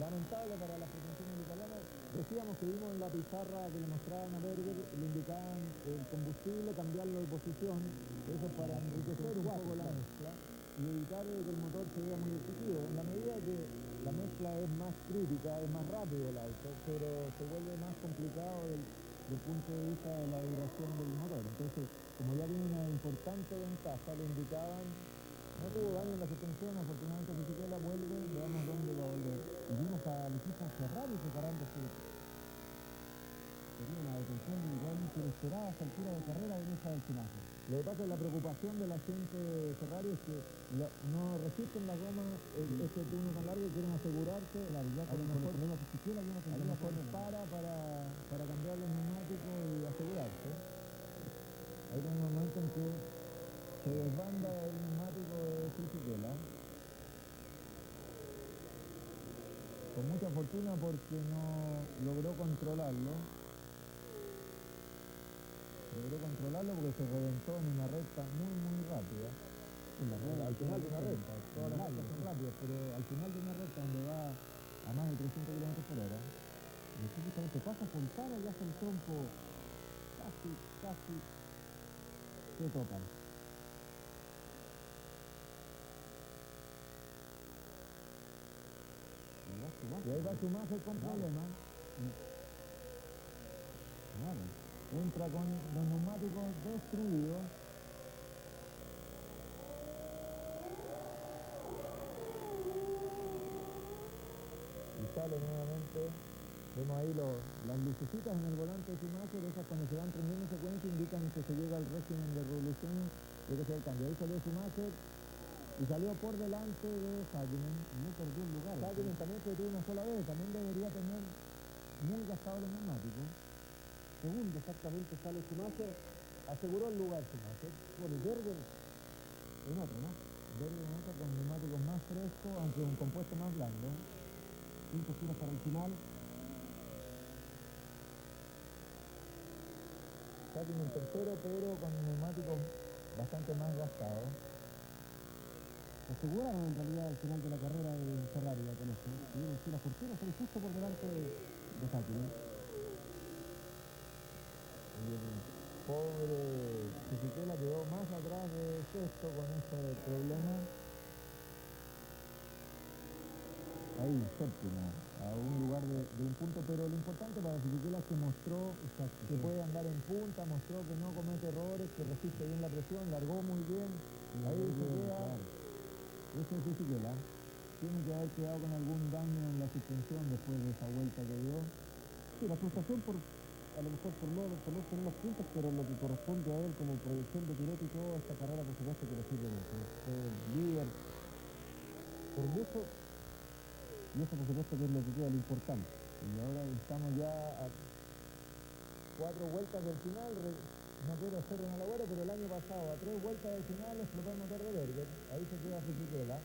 Lamentable para las pretensiones italianas. Decíamos que vimos en la pizarra que le mostraban a Berger, le indicaban el combustible, cambiarlo de posición, eso para enriquecer un poco la mezcla y evitar que el motor se vea muy excesivo. En la medida que la mezcla es más crítica, es más rápido el auto, pero se vuelve más complicado desde el punto de vista de la vibración del motor. Entonces, como ya tiene una importante ventaja, le indicaban, no tuvo daño en la suspensión, afortunadamente Fisichella vuelve, veamos dónde va a volver. Y vimos al equipo Ferrari preparándose. Tenía una detención igualmente inesperada a esta altura de carrera de Michael Schumacher. Lo que pasa es la preocupación de la gente de Ferrari es que no resisten la goma este turno tan largo y quieren asegurarse. Claro, ya a lo mejor para cambiar los neumáticos y asegurarse. Hay un momento en que se desbanda el neumático de Fisichella. Con mucha fortuna porque no logró controlarlo. Porque se reventó en una recta muy rápida. En la red, al final de una recta. Todas las largo, rectas son rápidas, pero al final de una recta donde va a más de 300 kilómetros por hora, justamente pasa Fontana y hace el trompo casi se topan. Y ahí va Schumacher con problemas. Claro. Entra con los neumáticos destruidos. Y sale nuevamente. Vemos ahí las lucecitas en el volante de Schumacher. Esas cuando se van prendiendo en secuencia indican que se llega al régimen de revolución de que se el cambio. Ahí salió Schumacher y salió por delante de Hakkinen. No perdió el lugar. Hakkinen también se detuvo una sola vez. También debería tener muy gastados los neumáticos. Segundo exactamente sale Schumacher. Aseguró el lugar Schumacher. Bueno, y Berger en otro, ¿no? Berger en otro con neumáticos más frescos, aunque un compuesto más blando. 5 giros para el final. Hakkinen en tercero, pero con neumáticos bastante más gastados. Aseguraron en realidad al final de la carrera de Ferrari con esto. Tuvieron sí la fortuna, salió justo por delante de Hakkinen. Y el pobre Fisichella quedó más atrás de sexto con ese problema. Ahí, séptimo, a un lugar de un punto, pero lo importante para Fisichella es que mostró que puede andar en punta, mostró que no comete errores, que resiste bien la presión, largó muy bien. Ahí se queda. Ese es Fisichella. Tiene que haber quedado con algún daño en la suspensión después de esa vuelta que dio. Sí, la frustración a lo mejor por no tener los puntos, pero lo que corresponde a él como proyección de piloto y todo, esta carrera por supuesto que le sirve mucho. Fue líder por mucho, y eso por supuesto que es lo que queda, lo importante. Y ahora estamos ya a 4 vueltas del final. No quiero hacer un alagüero, pero el año pasado a 3 vueltas del final explotó el motor de Berger. Ahí se queda Fisichella.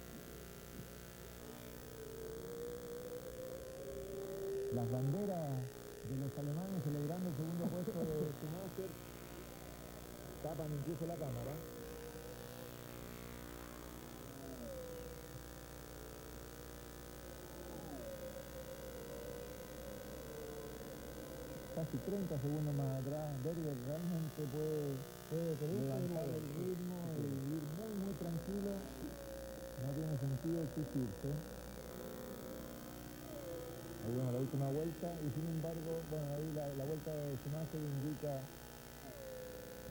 Las banderas de los alemanes celebrando el segundo puesto de Schumacher tapan incluso la cámara. Casi 30 segundos más atrás. Berger realmente puede levantar el ritmo y ir muy tranquilo. No tiene sentido exigirse. Ahí vemos la última vuelta y sin embargo, bueno, ahí la vuelta de Schumacher indica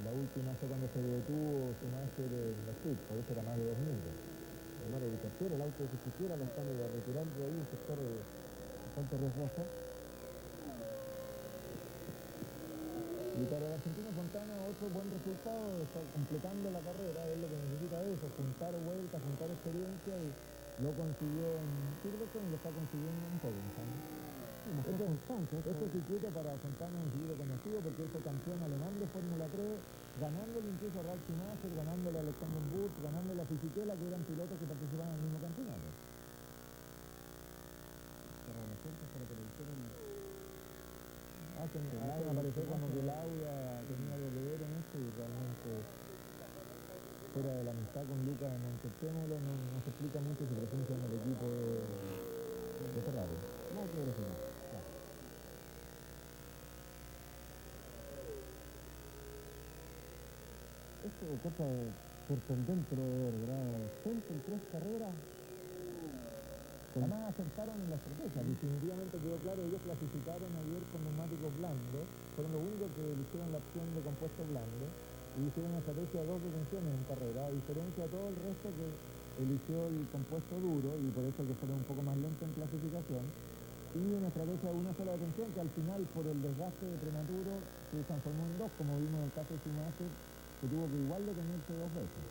la última fue cuando se detuvo Schumacher en la suite, por eso era más de 2 minutos. Hermano, de tercero, el auto de Fisichella lo están retirando ahí un sector bastante riesgoso. Y para el argentino Fontana otro buen resultado, está completando la carrera, es lo que necesita eso, juntar vueltas, juntar experiencia, y lo consiguió en Silverstone y lo está consiguiendo en Hockenheim. Este circuito para Fontana es un circuito conocido porque es el campeón alemán de Fórmula 3, ganándole incluso a Ralf Schumacher, ganándole a Alexander Wurz, ganándole a Fisichella, que eran pilotos que participaban en el mismo campeonato. Hacen aparecer como que Lauda tenía algo que ver en esto y realmente fuera de la amistad con Luca Montezemolo no se explica mucho su presencia en el equipo de Ferrari. No quiero decir nada. Esto es cosa sorprendente lo de ver, ¿verdad? 6 en 3 carreras. Además acertaron en la estrategia, definitivamente quedó claro, ellos clasificaron ayer con neumáticos blandos, fueron los únicos que eligieron la opción de compuesto blando y hicieron una estrategia de 2 detenciones en carrera, a diferencia de todo el resto que eligió el compuesto duro y por eso que fueron un poco más lentos en clasificación, y una estrategia de una sola detención que al final por el desgaste prematuro se transformó en 2, como vimos en el caso de Schumacher, que tuvo que igual detenerse 2 veces.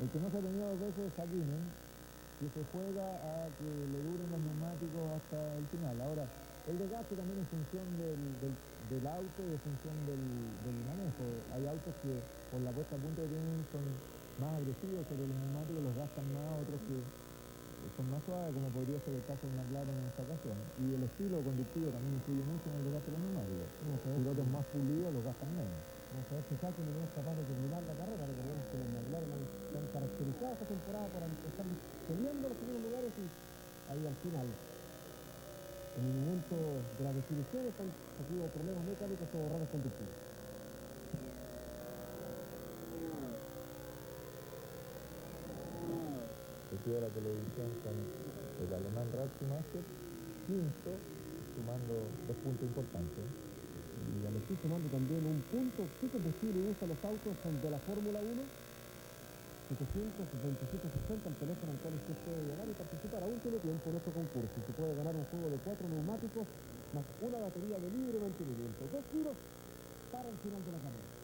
El que no se ha tenido 2 veces es Hakkinen, que se juega a que le duren los neumáticos hasta el final. Ahora, el desgaste también en función del auto y en función del manejo. Hay autos que por la puesta a punto que tienen son más agresivos sobre los neumáticos, los gastan más, otros que son más suaves, como podría ser el caso de McLaren en esta ocasión. Y el estilo conductivo también influye mucho en el desgaste de los neumáticos. Los pilotos más pulidos los gastan menos. Vamos a ver si Sainz no es capaz de terminar la carrera. Recordemos que los McLaren se han caracterizado esta temporada por estar peleando los primeros lugares y ahí al final, en el momento de las definiciones, han sufrido problemas mecánicos o errores conductivos. Decía la televisión con el alemán Ralf Schumacher, quinto, sumando 2 puntos importantes. Y le estoy sumando también un punto. ¿Qué combustible usan los autos de la Fórmula 1? 727.60 el teléfono al cual usted puede llamar y participar. Aún tiene tiempo en este concurso. Se puede ganar un juego de 4 neumáticos más una batería de libre mantenimiento. 2 giros para el final de la carrera.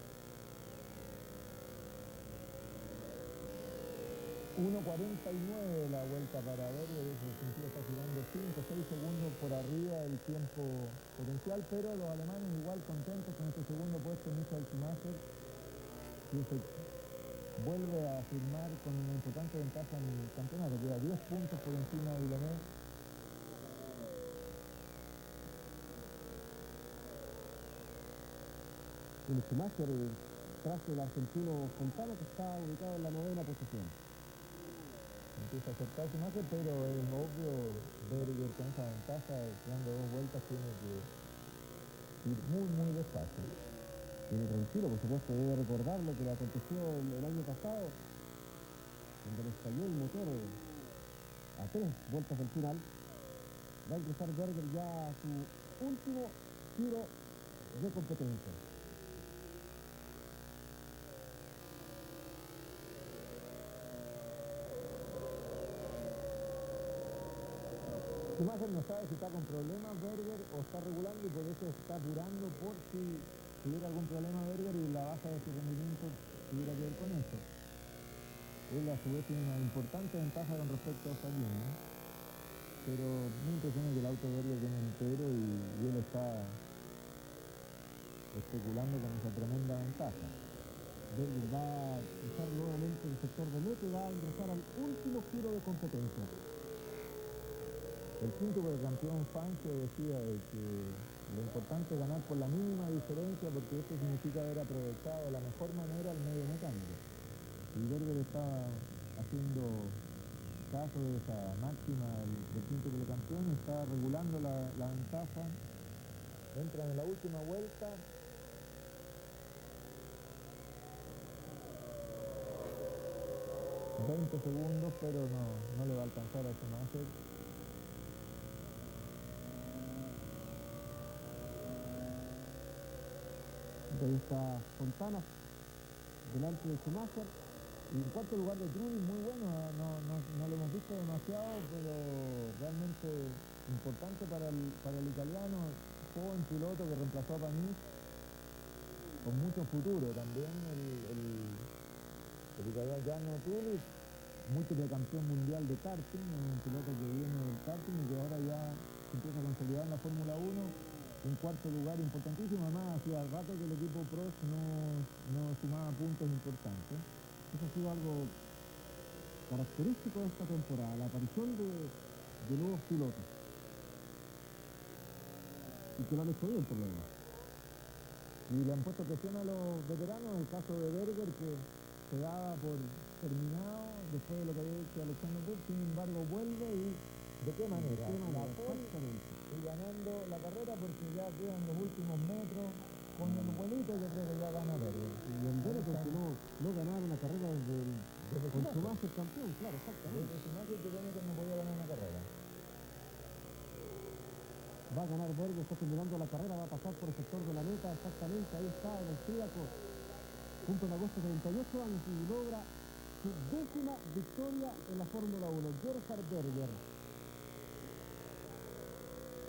1.49 la vuelta para Berger, en ese sentido está girando 5 o 6 segundos por arriba del tiempo potencial, pero los alemanes igual contentos con este segundo puesto. Michael Schumacher, que se vuelve a firmar con una importante ventaja en el campeonato, queda 10 puntos por encima de Villeneuve. El Schumacher tras el argentino Fontana, que está ubicado en la 9ª posición. Empieza a acercar Schumacher, pero es obvio, Berger con esa ventaja, quedando 2 vueltas, tiene que ir muy despacio. Viene tranquilo, por supuesto, debe recordar lo que le aconteció el año pasado, cuando le estalló el motor a 3 vueltas del final. Va a ingresar Berger ya a su último giro de competencia. Schumacher no sabe si está con problemas Berger o está regulando, y por eso está apurando por si tuviera algún problema Berger y la baja de su rendimiento tuviera que ver con eso. Él a su vez tiene una importante ventaja con respecto a Sainz, pero me impresiona que el auto de Berger viene entero y él está especulando con esa tremenda ventaja. Berger va a usar nuevamente el sector de meta y va a ingresar al último giro de competencia. El quinto campeón Fangio decía de que lo importante es ganar por la mínima diferencia, porque eso significa haber aprovechado de la mejor manera el medio mecánico. Y Berger está haciendo caso de esa máxima del quinto campeón, está regulando la ventaja. Entra en la última vuelta. 20 segundos, pero no le va a alcanzar a Schumacher. Ahí está Fontana, delante de Schumacher. Y en cuarto lugar de Trulli, muy bueno, no lo hemos visto demasiado, pero realmente importante para el italiano, joven piloto que reemplazó a Panis, con mucho futuro también, el italiano Trulli, múltiple campeón mundial de karting, un piloto que viene del karting y que ahora ya se empieza a consolidar en la Fórmula 1. Un cuarto lugar importantísimo, además hacía rato que el equipo Prost no sumaba puntos importantes. Eso ha sido algo característico de esta temporada, la aparición de nuevos pilotos. Y que lo han hecho bien, por lo demás. Y le han puesto presión a los veteranos, el caso de Berger, que se daba por terminado después de lo que había hecho Alexander Bull, sin embargo vuelve y ¿de qué manera? Y ganando la carrera, porque ya quedan los últimos metros, con el vuelito yo creo que ya gana Berger. Y el Berger que no ganaba una carrera desde con Schumacher campeón, claro, exactamente. Desde Schumacher que no podía ganar una carrera. Va a ganar Berger, está terminando la carrera, va a pasar por el sector de la meta, exactamente, ahí está el austríaco, junto en agosto, 38 años, y logra su 10ª victoria en la Fórmula 1, Gerhard Berger.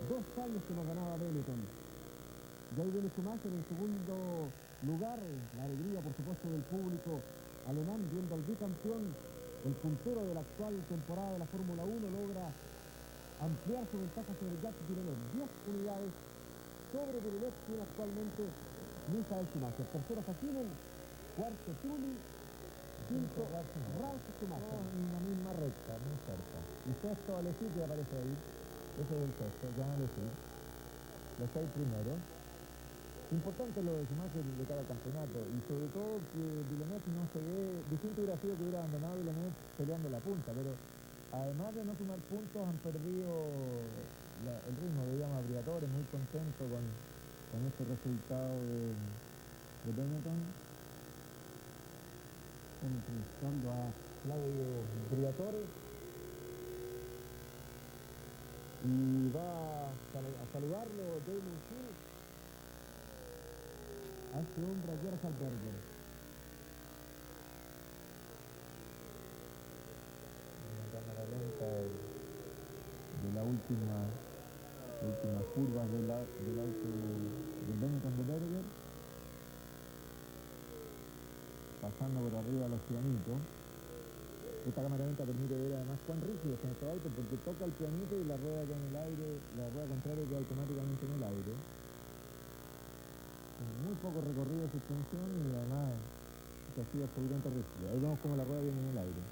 2 años que no ganaba Benetton. Y ahí viene Schumacher en segundo lugar, la alegría por supuesto del público alemán viendo al bicampeón, el puntero de la actual temporada de la Fórmula 1, logra ampliar su ventaja sobre Jacques Villeneuve, 10 unidades sobre Villeneuve, tiene actualmente Michael Schumacher. Tercero Hakkinen, cuarto Trulli, quinto Ralf Schumacher. En la misma recta, muy cerca. Y sexto Alesi, que aparece ahí, ese es el sexto, ya no Alesi. Los 6 primeros. Importante lo de Schumacher de cada campeonato y sobre todo que Villeneuve no se ve, distinto hubiera sido que hubiera abandonado Villeneuve peleando la punta, pero además de no sumar puntos han perdido el ritmo, digamos, a Briatore muy contento con este resultado de Benetton. Están entrevistando a Claudio Briatore y va a saludarlo Damon Hill. este hombre a Gerhard Una cámara lenta de la últimas curvas del auto del Benetton de Berger, pasando por arriba los pianitos. Esta cámara lenta permite ver además cuán rígidos son estos autos porque toca el pianito y la rueda con el aire, la rueda contraria queda automáticamente en el aire. Con muy poco recorrido de suspensión y además se ha sido absolutamente rígido. Ahí vemos cómo la rueda viene en el aire.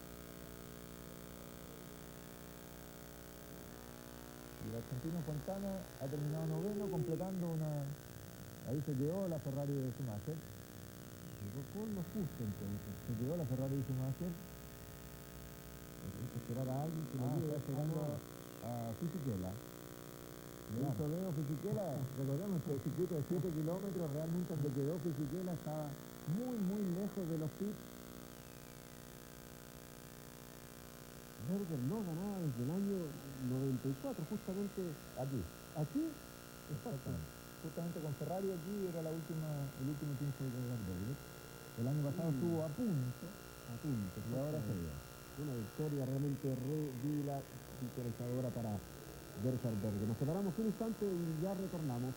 Y el argentino Fontana ha terminado noveno, completando ahí se llevó la Ferrari de Schumacher. Llegó con lo justo entonces. Se llevó la Ferrari de Schumacher. Hay que esperar a alguien que lo lleve. Está esperando a Fisichella. Le hizo dedo Fisichella. Recordemos que el circuito de 7 kilómetros, realmente donde quedó Fisichella estaba muy lejos de los pits. Berger no ganaba desde el año 94, justamente aquí. Exactamente. Justamente con Ferrari aquí era el último triunfo de Berger. El año pasado estuvo a punto, y ahora se dio. Una victoria realmente revitalizadora para Gerhard Berger. Nos separamos un instante y ya retornamos.